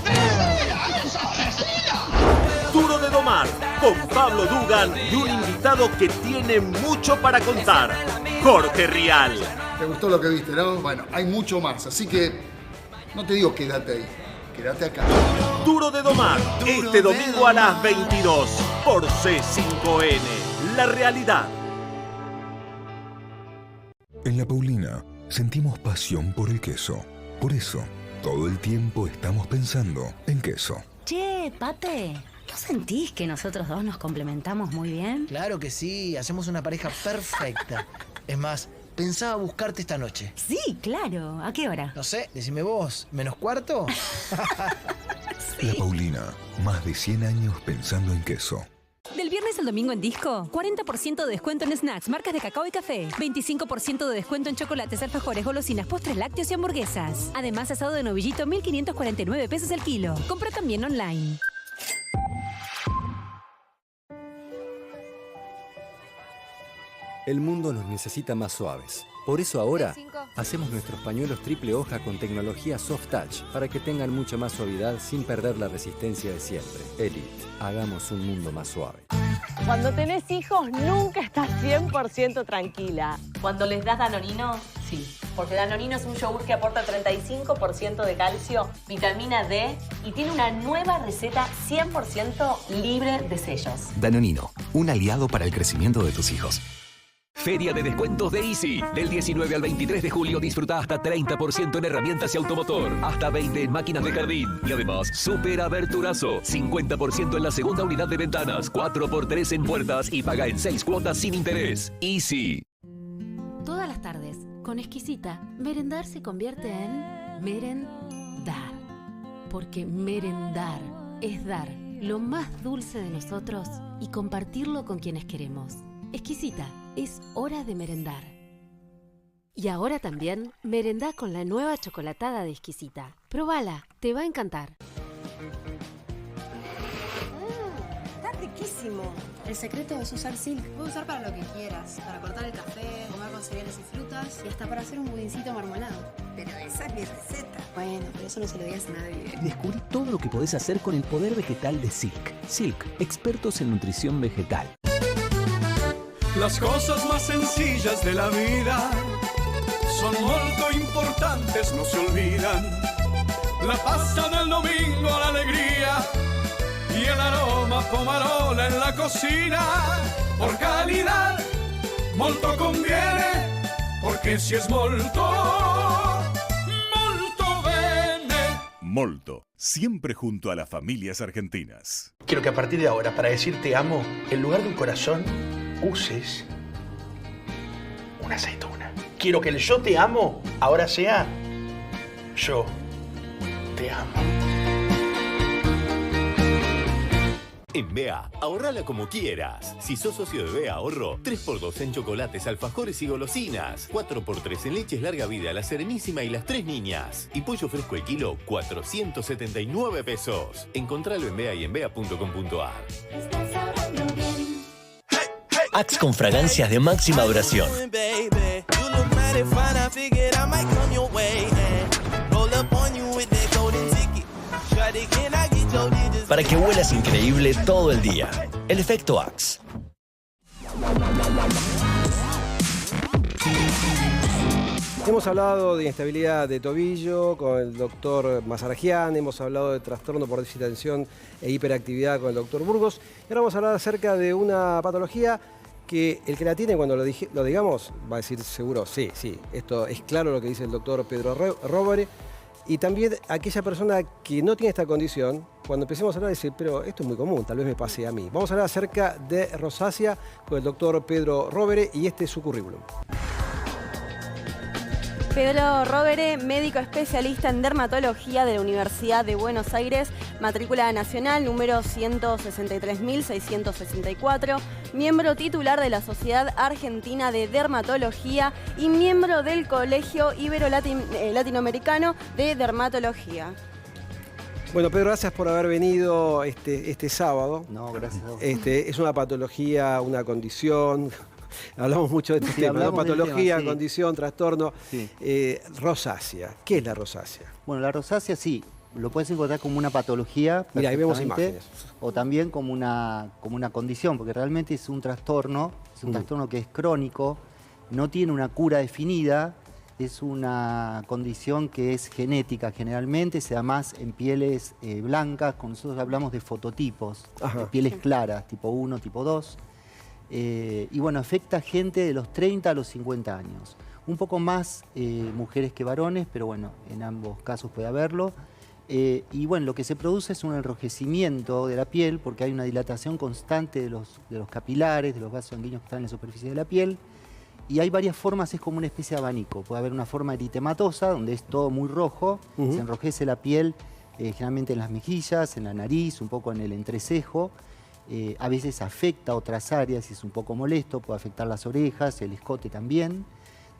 Duro de domar, con Pablo Dugan y un invitado que tiene mucho para contar, Jorge Rial. ¿Te gustó lo que viste, no? Bueno, hay mucho más, así que no te digo quédate ahí, quédate acá. Duro de domar, este domingo a las 22 por C5N, La Realidad. En La Paulina sentimos pasión por el queso. Por eso, todo el tiempo estamos pensando en queso. Che, Pate, ¿no sentís que nosotros dos nos complementamos muy bien? Claro que sí, hacemos una pareja perfecta. Es más, pensaba buscarte esta noche. Sí, claro. ¿A qué hora? No sé, decime vos, ¿menos cuarto? Sí. La Paulina, más de 100 años pensando en queso. Del viernes al domingo en Disco, 40% de descuento en snacks, marcas de cacao y café. 25% de descuento en chocolates, alfajores, golosinas, postres lácteos y hamburguesas. Además, asado de novillito, 1.549 pesos el kilo. Compra también online. El mundo nos necesita más suaves. Por eso ahora hacemos nuestros pañuelos triple hoja con tecnología Soft Touch para que tengan mucha más suavidad sin perder la resistencia de siempre. Elite, hagamos un mundo más suave. Cuando tenés hijos nunca estás 100% tranquila. Cuando les das Danonino, sí. Porque Danonino es un yogur que aporta 35% de calcio, vitamina D y tiene una nueva receta 100% libre de sellos. Danonino, un aliado para el crecimiento de tus hijos. Feria de descuentos de Easy. Del 19 al 23 de julio disfruta hasta 30% en herramientas y automotor. Hasta 20 en máquinas de jardín. Y además, super aberturazo. 50% en la segunda unidad de ventanas. 4x3 en puertas y paga en 6 cuotas sin interés. Easy. Todas las tardes, con Exquisita, merendar se convierte en merendar. Porque merendar es dar lo más dulce de nosotros y compartirlo con quienes queremos. Exquisita, es hora de merendar. Y ahora también, merendá con la nueva chocolatada de Exquisita. Probala, te va a encantar. Está riquísimo. El secreto es usar Silk. Puedes usar para lo que quieras. Para cortar el café, comer con cereales y frutas y hasta para hacer un budincito marmolado. Pero esa es mi receta. Bueno, pero eso no se lo digas a nadie. Descubrí todo lo que podés hacer con el poder vegetal de Silk. Silk, expertos en nutrición vegetal. Las cosas más sencillas de la vida son molto importantes, no se olvidan. La pasta del domingo, la alegría y el aroma pomarola en la cocina. Por calidad, molto conviene, porque si es molto, molto bene. Molto, siempre junto a las familias argentinas. Quiero que a partir de ahora, para decir te amo, en lugar de un corazón, uses una aceituna. Quiero que el yo te amo ahora sea yo te amo. En BEA, ahorrala como quieras. Si sos socio de BEA Ahorro, 3x2 en chocolates, alfajores y golosinas. 4x3 en leches larga vida, la Serenísima y las 3 niñas. Y pollo fresco el kilo, 479 pesos. Encontralo en BEA y en BEA.com.ar. Axe con fragancias de máxima duración. Para que huelas increíble todo el día. El efecto Axe. Hemos hablado de inestabilidad de tobillo con el doctor Mazarajian, hemos hablado de trastorno por déficit de atención e hiperactividad con el doctor Burgos. Y ahora vamos a hablar acerca de una patología que el que la tiene, cuando lo digamos, va a decir seguro, sí, esto es claro lo que dice el doctor Pedro Rovere. Y también aquella persona que no tiene esta condición, cuando empecemos a hablar, dice, pero esto es muy común, tal vez me pase a mí. Vamos a hablar acerca de rosácea con el doctor Pedro Rovere y este es su currículum. Pedro Rovere, médico especialista en dermatología de la Universidad de Buenos Aires, matrícula nacional número 163.664, miembro titular de la Sociedad Argentina de Dermatología y miembro del Colegio Ibero-Latinoamericano de Dermatología. Bueno, Pedro, gracias por haber venido este sábado. No, gracias a vos. Es una patología, una condición. Hablamos mucho de este tema, ¿no? Patología, tema, condición, trastorno. Sí. Rosácea. ¿Qué es la rosácea? Bueno, la rosácea sí, lo puedes encontrar como una patología. Mira, ahí vemos imágenes. O también como una condición, porque realmente es un trastorno, trastorno que es crónico, no tiene una cura definida, es una condición que es genética generalmente, se da más en pieles blancas, con nosotros hablamos de fototipos, de pieles claras, tipo 1, tipo 2. Y bueno, afecta a gente de los 30 a los 50 años. Un poco más mujeres que varones, pero bueno, en ambos casos puede haberlo. Y bueno, lo que se produce es un enrojecimiento de la piel porque hay una dilatación constante de los capilares, de los vasos sanguíneos que están en la superficie de la piel. Y hay varias formas, es como una especie de abanico. Puede haber una forma eritematosa, donde es todo muy rojo, se enrojece la piel, generalmente en las mejillas, en la nariz, un poco en el entrecejo. A veces afecta otras áreas y es un poco molesto, puede afectar las orejas, el escote también.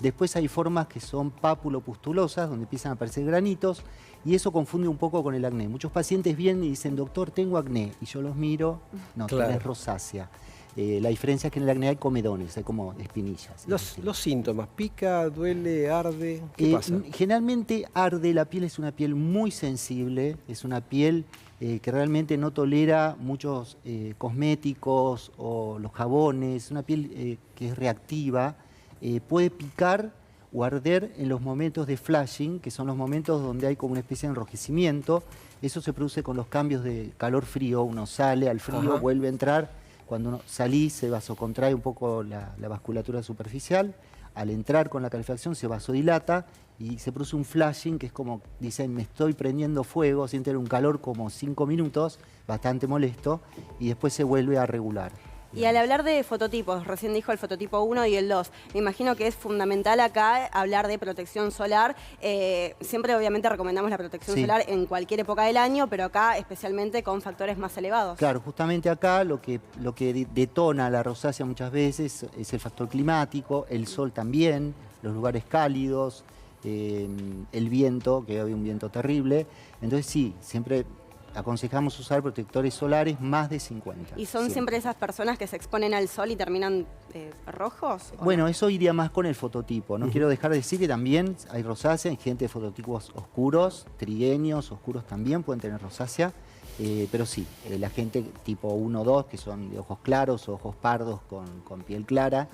Después hay formas que son pápulo-pustulosas, donde empiezan a aparecer granitos, y eso confunde un poco con el acné. Muchos pacientes vienen y dicen, doctor, tengo acné, y yo los miro, no, tenés rosácea. La diferencia es que en el acné hay comedones, hay como espinillas. Los síntomas, pica, duele, arde, ¿qué pasa? Generalmente arde, la piel es una piel muy sensible, es una piel que realmente no tolera muchos cosméticos o los jabones, es una piel que es reactiva, puede picar o arder en los momentos de flashing, que son los momentos donde hay como una especie de enrojecimiento. Eso se produce con los cambios de calor-frío, uno sale al frío, vuelve a entrar. Cuando uno salís se vasocontrae un poco la vasculatura superficial, al entrar con la calefacción se vasodilata y se produce un flashing que es como, dicen, me estoy prendiendo fuego, sienten un calor como 5 minutos, bastante molesto, y después se vuelve a regular. Y al hablar de fototipos, recién dijo el fototipo 1 y el 2, me imagino que es fundamental acá hablar de protección solar. Siempre obviamente recomendamos la protección solar en cualquier época del año, pero acá especialmente con factores más elevados. Claro, justamente acá lo que detona la rosácea muchas veces es el factor climático, el sol también, los lugares cálidos, el viento, que había un viento terrible. Entonces sí, siempre aconsejamos usar protectores solares más de 50. ¿Y son siempre esas personas que se exponen al sol y terminan rojos? Bueno, eso iría más con el fototipo. No quiero dejar de decir que también hay rosácea en gente de fototipos oscuros, trigueños, oscuros también pueden tener rosácea. Pero sí, la gente tipo 1 o 2, que son de ojos claros o ojos pardos con piel clara,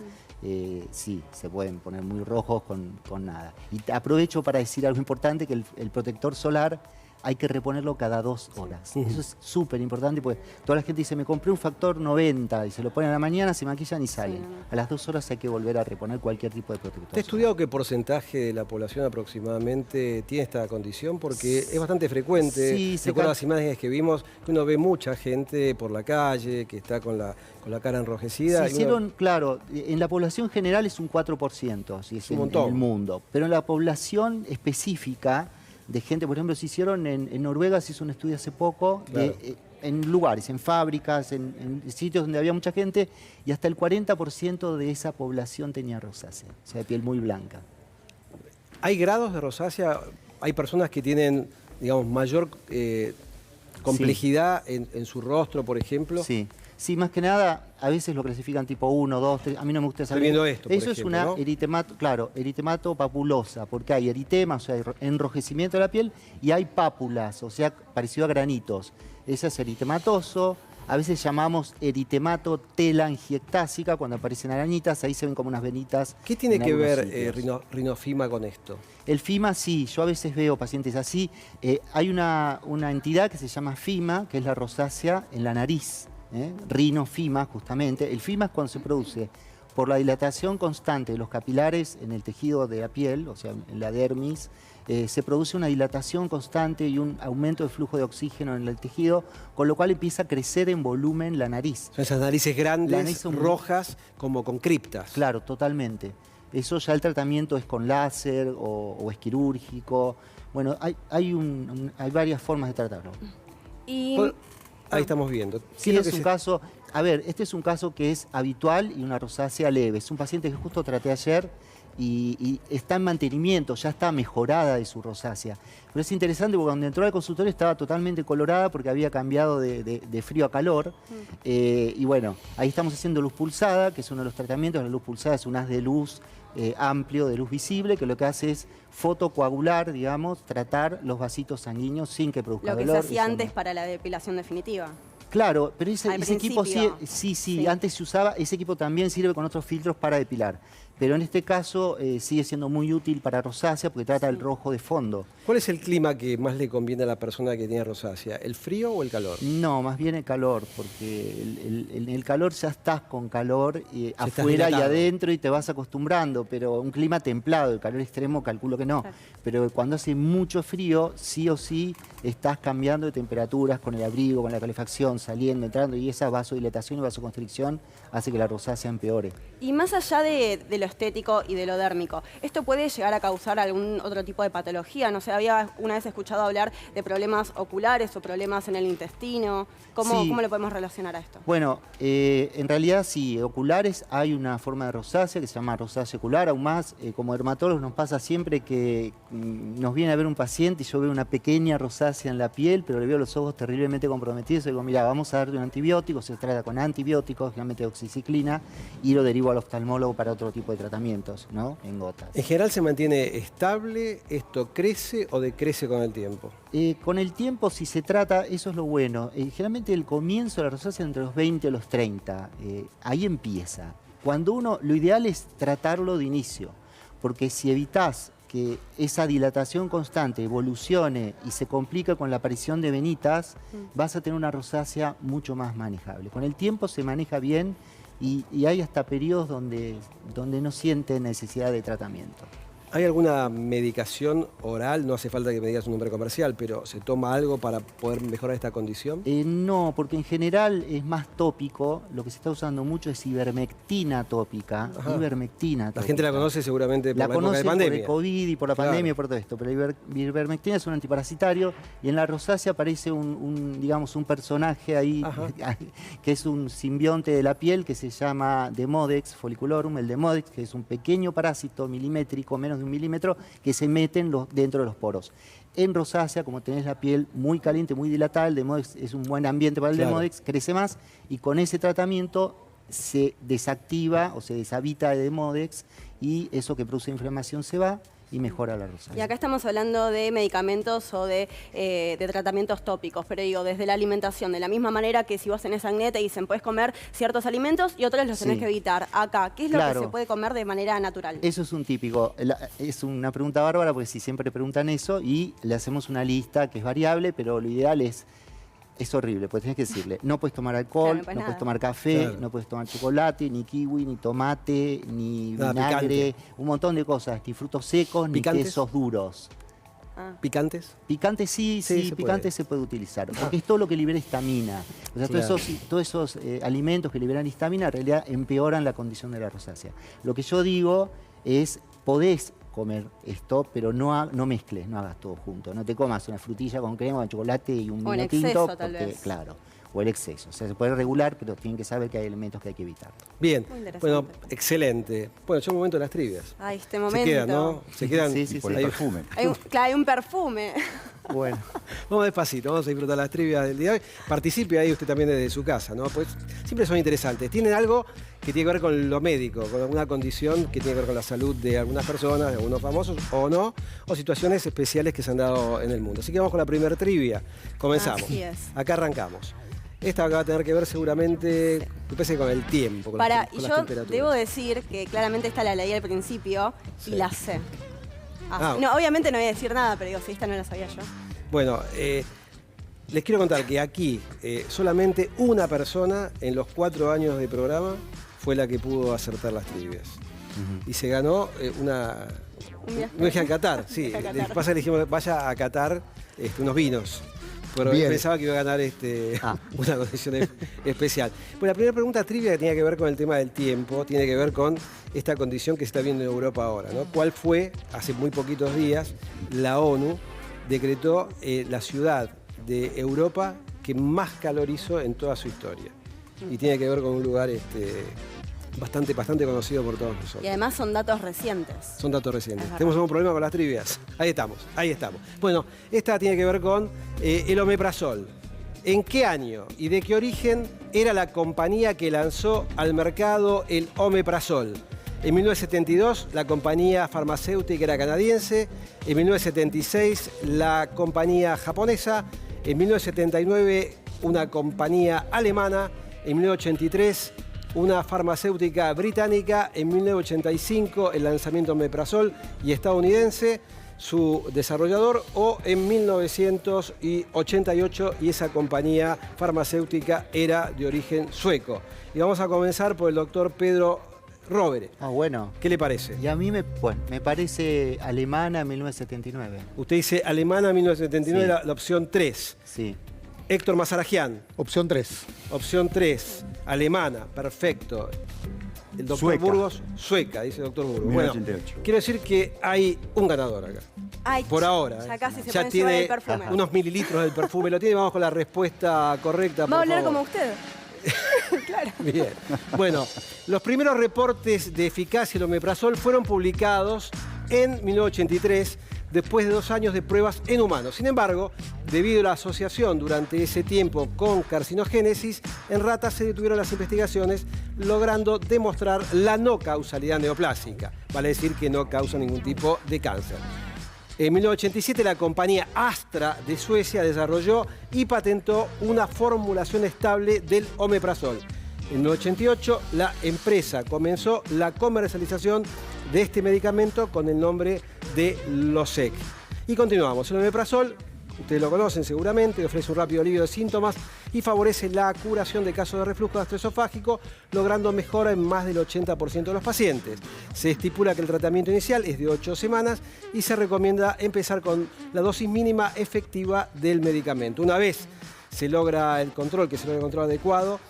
sí, se pueden poner muy rojos con nada. Y aprovecho para decir algo importante, que el protector solar hay que reponerlo cada 2 horas. Eso es súper importante porque toda la gente dice, me compré un factor 90 y se lo ponen a la mañana, se maquillan y salen. A las 2 horas hay que volver a reponer cualquier tipo de protector. ¿Te has estudiado qué porcentaje de la población aproximadamente tiene esta condición? Porque es bastante frecuente. Sí, recuerdo las imágenes que vimos, que uno ve mucha gente por la calle que está con la cara enrojecida. Se hicieron, claro, en la población general es un 4%, si es en el mundo. Pero en la población específica de gente, por ejemplo, se hicieron en Noruega, se hizo un estudio hace poco, en lugares, en fábricas, en sitios donde había mucha gente, y hasta el 40% de esa población tenía rosácea, o sea, de piel muy blanca. ¿Hay grados de rosácea? ¿Hay personas que tienen, digamos, mayor complejidad en su rostro, por ejemplo? Sí, más que nada, a veces lo clasifican tipo 1, 2, 3, a mí no me gusta saber. Estoy viendo esto, por Eso ejemplo, es una eritemato, claro, eritemato papulosa, porque hay eritema, o sea, hay enrojecimiento de la piel, y hay pápulas, o sea, parecido a granitos. Ese es eritematoso, a veces llamamos eritemato telangiectásica, cuando aparecen arañitas, ahí se ven como unas venitas. ¿Qué tiene que ver rinofima con esto? El FIMA sí, yo a veces veo pacientes así. Hay una entidad que se llama FIMA, que es la rosácea en la nariz. Rinofima, justamente. El FIMA es cuando se produce por la dilatación constante de los capilares en el tejido de la piel, o sea, en la dermis, se produce una dilatación constante y un aumento de flujo de oxígeno en el tejido, con lo cual empieza a crecer en volumen la nariz. Son esas narices grandes, rojas, como con criptas. Claro, totalmente. Eso ya el tratamiento es con láser o es quirúrgico. Bueno, hay varias formas de tratarlo. Ahí estamos viendo. Sí, es un caso, a ver, este es un caso que es habitual y una rosácea leve. Es un paciente que justo traté ayer y está en mantenimiento, ya está mejorada de su rosácea. Pero es interesante porque cuando entró al consultorio estaba totalmente colorada porque había cambiado de frío a calor. Y bueno, ahí estamos haciendo luz pulsada, que es uno de los tratamientos. La luz pulsada es un haz de luz amplio, de luz visible, que lo que hace es fotocoagular, digamos, tratar los vasitos sanguíneos sin que produzca dolor. Lo que se hacía antes para la depilación definitiva. Claro, pero ese equipo sí, antes se usaba, ese equipo también sirve con otros filtros para depilar. Pero en este caso sigue siendo muy útil para rosácea porque trata el rojo de fondo. ¿Cuál es el clima que más le conviene a la persona que tiene rosácea? ¿El frío o el calor? No, más bien el calor, porque en el calor ya estás con calor afuera y adentro y te vas acostumbrando, pero un clima templado, el calor extremo calculo que no. Claro. Pero cuando hace mucho frío, sí o sí estás cambiando de temperaturas con el abrigo, con la calefacción, saliendo, entrando, y esa vasodilatación y vasoconstricción hace que la rosácea empeore. Y más allá de lo estético y de lo dérmico, ¿esto puede llegar a causar algún otro tipo de patología? No sé, había una vez escuchado hablar de problemas oculares o problemas en el intestino. ¿Cómo lo podemos relacionar a esto? Bueno, en realidad sí, oculares hay una forma de rosácea que se llama rosácea ocular. Aún más, como dermatólogos nos pasa siempre que nos viene a ver un paciente y yo veo una pequeña rosácea en la piel, pero le veo los ojos terriblemente comprometidos y digo, mira, vamos a darte un antibiótico, se trata con antibióticos, generalmente oxiciclina, y lo derivo al oftalmólogo para otro tipo de tratamientos, ¿no? En gotas. ¿En general se mantiene estable? ¿Esto crece o decrece con el tiempo? Con el tiempo, si se trata, eso es lo bueno. Generalmente el comienzo de la rosácea entre los 20 y los 30, ahí empieza. Cuando lo ideal es tratarlo de inicio, porque si evitás que esa dilatación constante evolucione y se complica con la aparición de venitas, vas a tener una rosácea mucho más manejable. Con el tiempo se maneja bien y hay hasta periodos donde no siente necesidad de tratamiento. ¿Hay alguna medicación oral? No hace falta que me digas un nombre comercial, pero ¿se toma algo para poder mejorar esta condición? No, porque en general es más tópico. Lo que se está usando mucho es ivermectina tópica. La gente la conoce seguramente por la época de pandemia. Por el COVID y por la pandemia y por todo esto. Pero la ivermectina es un antiparasitario y en la rosácea aparece digamos, un personaje ahí que es un simbionte de la piel que se llama Demodex folliculorum. El Demodex, que es un pequeño parásito milimétrico, menos de 1 milímetro, que se meten dentro de los poros. En rosácea, como tenés la piel muy caliente, muy dilatada, el Demodex es un buen ambiente para el Demodex, crece más y con ese tratamiento se desactiva o se deshabita el Demodex y eso que produce inflamación se va y mejora la rosácea. Y acá estamos hablando de medicamentos o de tratamientos tópicos, pero digo, desde la alimentación, de la misma manera que si vos tenés acné te dicen puedes comer ciertos alimentos y otros los tenés que evitar. Acá, ¿qué es lo que se puede comer de manera natural? Eso es un típico, es una pregunta bárbara porque si siempre preguntan eso y le hacemos una lista que es variable, pero lo ideal es horrible, pues tenés que decirle, no puedes tomar alcohol, no puedes tomar café, no puedes tomar chocolate, ni kiwi, ni tomate, ni vinagre, un montón de cosas, ni frutos secos, ni quesos duros. ¿Picantes? Picantes sí, picantes se puede utilizar, porque es todo lo que libera histamina. O sea, todos esos alimentos que liberan histamina en realidad empeoran la condición de la rosácea. Lo que yo digo es, podés comer esto, pero no mezcles, no hagas todo junto. No te comas una frutilla con crema, con chocolate y un vino tinto, porque, claro, o el exceso. O sea, se puede regular, pero tienen que saber que hay elementos que hay que evitar. Bien, bueno, excelente. Bueno, es un momento de las trivias. Ay, este momento. Se quedan, ¿no? Se quedan por el perfume. Hay un perfume. Bueno, vamos despacito, vamos a disfrutar las trivias del día de hoy. Participe ahí usted también desde su casa, ¿no? Pues siempre son interesantes. Tienen algo que tiene que ver con lo médico, con alguna condición que tiene que ver con la salud de algunas personas, de algunos famosos o no, o situaciones especiales que se han dado en el mundo. Así que vamos con la primera trivia. Comenzamos. Así es. Acá arrancamos. Esta va a tener que ver seguramente, me parece, con el tiempo, con las temperaturas. Debo decir que claramente esta la leí al principio y la sé. No, obviamente no voy a decir nada, pero digo, si esta no la sabía yo. Bueno, les quiero contar que aquí solamente una persona en los 4 años de programa fue la que pudo acertar las trivias. Y se ganó un viaje a Qatar, sí. Pasa que le dijimos, vaya a Qatar unos vinos. Pero pensaba que iba a ganar una condición especial. Pues la primera pregunta trivia que tenía que ver con el tema del tiempo, tiene que ver con esta condición que se está viendo en Europa ahora, ¿no? ¿Cuál fue, hace muy poquitos días, la ONU decretó la ciudad de Europa que más calor hizo en toda su historia? Y tiene que ver con un lugar bastante conocido por todos nosotros. Y además son datos recientes. Son datos recientes. Tenemos un problema con las trivias. Ahí estamos. Bueno, esta tiene que ver con el omeprazol. ¿En qué año y de qué origen era la compañía que lanzó al mercado el omeprazol? En 1972 la compañía farmacéutica era canadiense, en 1976 la compañía japonesa, en 1979 una compañía alemana, en 1983 una farmacéutica británica, en 1985 el lanzamiento omeprazol y estadounidense, su desarrollador, o en 1988 y esa compañía farmacéutica era de origen sueco. Y vamos a comenzar por el doctor Pedro Rovere. Bueno. ¿Qué le parece? Y a mí me parece alemana 1979. Usted dice alemana 1979, sí. la opción 3. Sí. Héctor Mazarajian. Opción 3. Opción 3, alemana, perfecto. El doctor Burgos, sueca, dice el doctor Burgos. 1988. Bueno, quiero decir que hay un ganador acá. Ay, por ahora. Ya casi se ya puede llevar tiene el perfume. unos mililitros del perfume. Lo tiene, vamos con la respuesta correcta. Va a hablar como usted. Claro. Bien. Bueno, los primeros reportes de eficacia del omeprazol fueron publicados en 1983, después de 2 años de pruebas en humanos. Sin embargo, debido a la asociación durante ese tiempo con carcinogénesis, en ratas se detuvieron las investigaciones, logrando demostrar la no causalidad neoplásica. Vale decir que no causa ningún tipo de cáncer. En 1987 la compañía Astra de Suecia desarrolló y patentó una formulación estable del omeprazol. En 1988 la empresa comenzó la comercialización de este medicamento con el nombre de Losec. Y continuamos. El omeprazol, ustedes lo conocen seguramente, ofrece un rápido alivio de síntomas y favorece la curación de casos de reflujo gastroesofágico, logrando mejora en más del 80% de los pacientes. Se estipula que el tratamiento inicial es de 8 semanas y se recomienda empezar con la dosis mínima efectiva del medicamento. Una vez se logra el control adecuado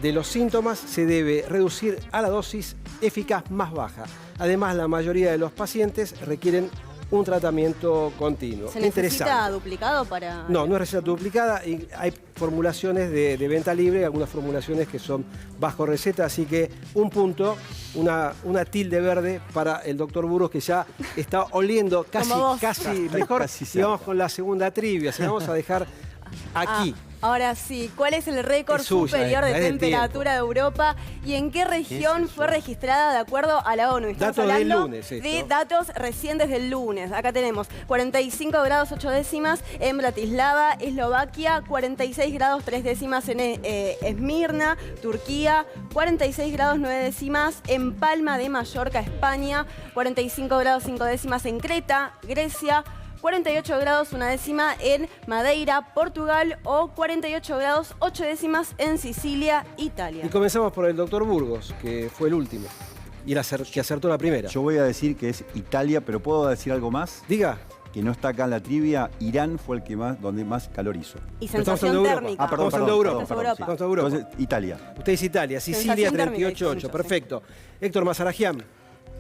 de los síntomas, se debe reducir a la dosis eficaz más baja. Además, la mayoría de los pacientes requieren un tratamiento continuo. ¿Se necesita duplicado para...? No, no es receta duplicada y hay formulaciones de venta libre, algunas formulaciones que son bajo receta, así que un punto, una tilde verde para el doctor Burgos, que ya está oliendo casi mejor. Y vamos con la segunda trivia, se la vamos a dejar aquí. Ahora sí, ¿cuál es el récord superior de temperatura de Europa y en qué región fue registrada de acuerdo a la ONU? Estamos hablando de datos recientes del lunes. Acá tenemos 45 grados 8 décimas en Bratislava, Eslovaquia, 46 grados 3 décimas en Esmirna, Turquía, 46 grados 9 décimas en Palma de Mallorca, España, 45 grados 5 décimas en Creta, Grecia, 48 grados 1 décima en Madeira, Portugal, o 48 grados 8 décimas en Sicilia, Italia. Y comenzamos por el doctor Burgos, que fue el último y que acertó la primera. Yo voy a decir que es Italia, pero ¿puedo decir algo más? Diga. Que no está acá en la trivia. Irán fue el que donde más calor hizo. Y sensación térmica. Estamos hablando de Europa. Entonces, Italia. Usted dice Italia. Sicilia 38.8. Perfecto. Héctor Mazarajian.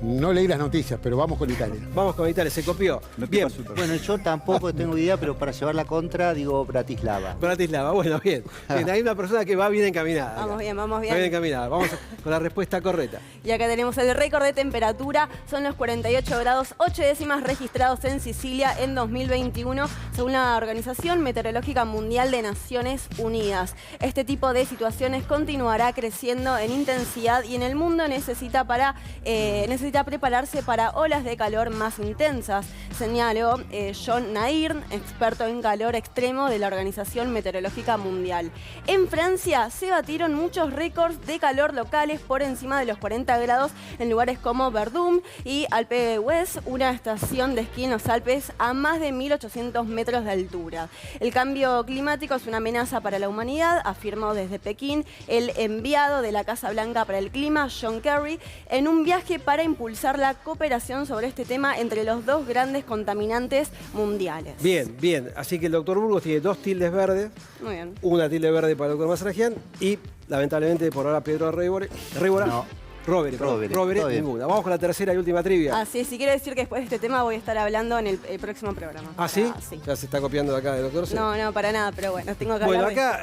No leí las noticias, pero vamos con Italia. Vamos con Italia, se copió. Bien. Bueno, yo tampoco tengo idea, pero para llevar la contra digo Bratislava. Bratislava, bueno, bien. Hay una persona que va bien encaminada. Vamos bien. Va bien encaminada. Vamos con la respuesta correcta. Y acá tenemos el récord de temperatura. Son los 48 grados 8 décimas registrados en Sicilia en 2021, según la Organización Meteorológica Mundial de Naciones Unidas. Este tipo de situaciones continuará creciendo en intensidad y en el mundo necesita prepararse para olas de calor más intensas, señaló John Nairn, experto en calor extremo de la Organización Meteorológica Mundial. En Francia se batieron muchos récords de calor locales por encima de los 40 grados en lugares como Verdun y Alpe d'Huez, una estación de esquí en los Alpes a más de 1.800 metros de altura. El cambio climático es una amenaza para la humanidad, afirmó desde Pekín el enviado de la Casa Blanca para el Clima, John Kerry, en un viaje para impulsar la cooperación sobre este tema entre los dos grandes contaminantes mundiales. Bien. Así que el doctor Burgos tiene 2 tildes verdes. Muy bien. Una tilde verde para el doctor Mazarajian y, lamentablemente, por ahora Pedro Rovere, ninguna. Vamos con la tercera y última trivia. Sí, quiero decir que después de este tema voy a estar hablando en el próximo programa. ¿Ah, sí? Sí. ¿Ya se está copiando de acá del doctor? No, para nada, pero bueno, tengo que hablar. Bueno, acá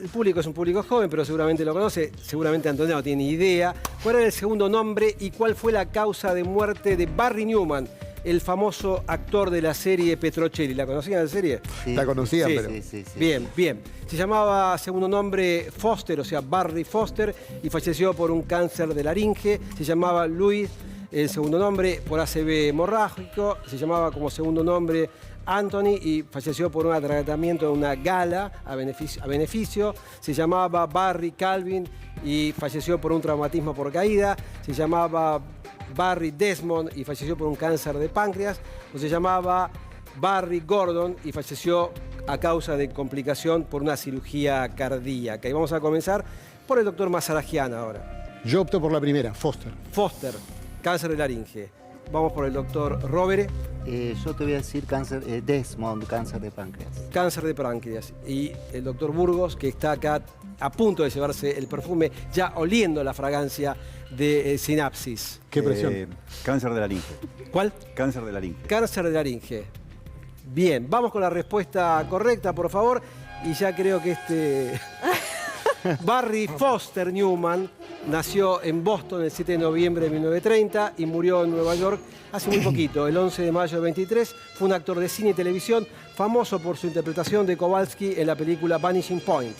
el público es un público joven, pero seguramente lo conoce. Seguramente Antonella no tiene ni idea. ¿Cuál era el segundo nombre y cuál fue la causa de muerte de Barry Newman, el famoso actor de la serie Petrocelli? ¿La conocían la serie? Sí. La conocían, Sí. pero... Sí. Bien, bien. Se llamaba segundo nombre Foster, o sea, Barry Foster, y falleció por un cáncer de laringe. Se llamaba Louis, el segundo nombre, por ACV hemorrágico. Se llamaba como segundo nombre Anthony y falleció por un tratamiento de una gala a beneficio. Se llamaba Barry Calvin y falleció por un traumatismo por caída. Se llamaba Barry Desmond y falleció por un cáncer de páncreas. O se llamaba Barry Gordon y falleció a causa de complicación por una cirugía cardíaca. Y vamos a comenzar por el doctor Mazaragian ahora. Yo opto por la primera, Foster. Foster, cáncer de laringe. Vamos por el doctor Rovere. Yo te voy a decir Desmond, cáncer de páncreas. Cáncer de páncreas. Y el doctor Burgos, que está acá a punto de llevarse el perfume, ya oliendo la fragancia de Sinapsis. ¿Qué presión? Cáncer de laringe. ¿Cuál? Cáncer de laringe. Cáncer de laringe. Bien, vamos con la respuesta correcta, por favor. Y ya creo que Barry Foster Newman nació en Boston el 7 de noviembre de 1930 y murió en Nueva York hace muy poquito, el 11 de mayo de 23. Fue un actor de cine y televisión famoso por su interpretación de Kowalski en la película Vanishing Point.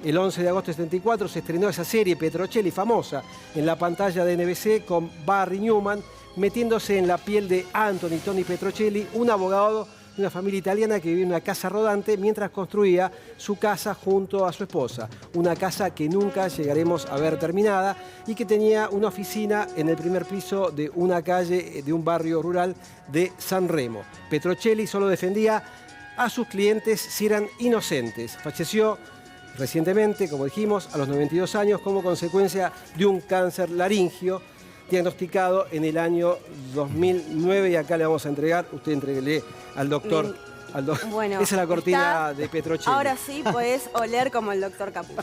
El 11 de agosto de 74 se estrenó esa serie Petrocelli famosa en la pantalla de NBC con Barry Newman metiéndose en la piel de Anthony Tony Petrocelli, un abogado de una familia italiana que vivía en una casa rodante mientras construía su casa junto a su esposa. Una casa que nunca llegaremos a ver terminada y que tenía una oficina en el primer piso de una calle de un barrio rural de San Remo. Petrocelli solo defendía a sus clientes si eran inocentes. Falleció recientemente, como dijimos, a los 92 años como consecuencia de un cáncer laringio diagnosticado en el año 2009 y acá le vamos a entregar, usted entréguele al doctor. Bueno, esa es la cortina de Petrocelli. Ahora sí podés oler como el doctor Capullo.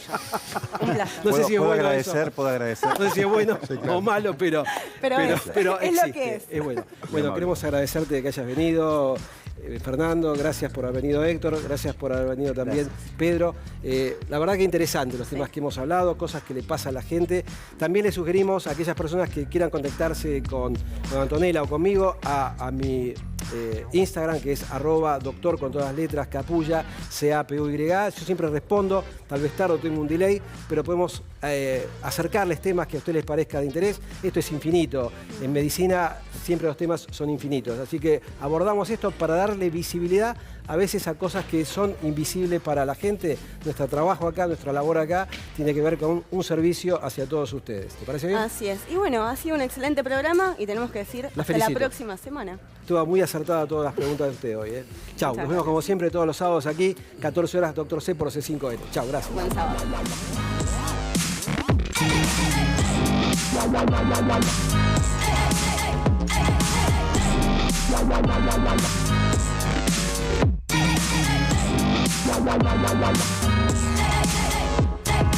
Un placer. No sé si es ¿Puedo bueno agradecer? eso. ¿Puedo agradecer? No sé si es bueno o malo, pero es lo existe. que es. Es bueno. Bueno, queremos agradecerte que hayas venido, Fernando, gracias por haber venido Héctor, gracias por haber venido también Pedro. La verdad que interesante los temas que hemos hablado, cosas que le pasa a la gente. También le sugerimos a aquellas personas que quieran contactarse con Antonella o conmigo a mi Instagram, que es @doctor con todas las letras, Capulla, CAPUY. Yo siempre respondo, tal vez tarde o tengo un delay, pero podemos acercarles temas que a ustedes les parezca de interés. Esto es infinito. En medicina siempre los temas son infinitos. Así que abordamos esto para darle visibilidad a veces a cosas que son invisibles para la gente. Nuestro trabajo acá, nuestra labor acá, tiene que ver con un servicio hacia todos ustedes. ¿Te parece bien? Así es. Y bueno, ha sido un excelente programa y tenemos que decir hasta la próxima semana. Estuvo muy acertada todas las preguntas de usted hoy. Chau, nos vemos como siempre todos los sábados aquí, 14 horas, Dr. C por C5N. Chau, gracias. Buen sábado. La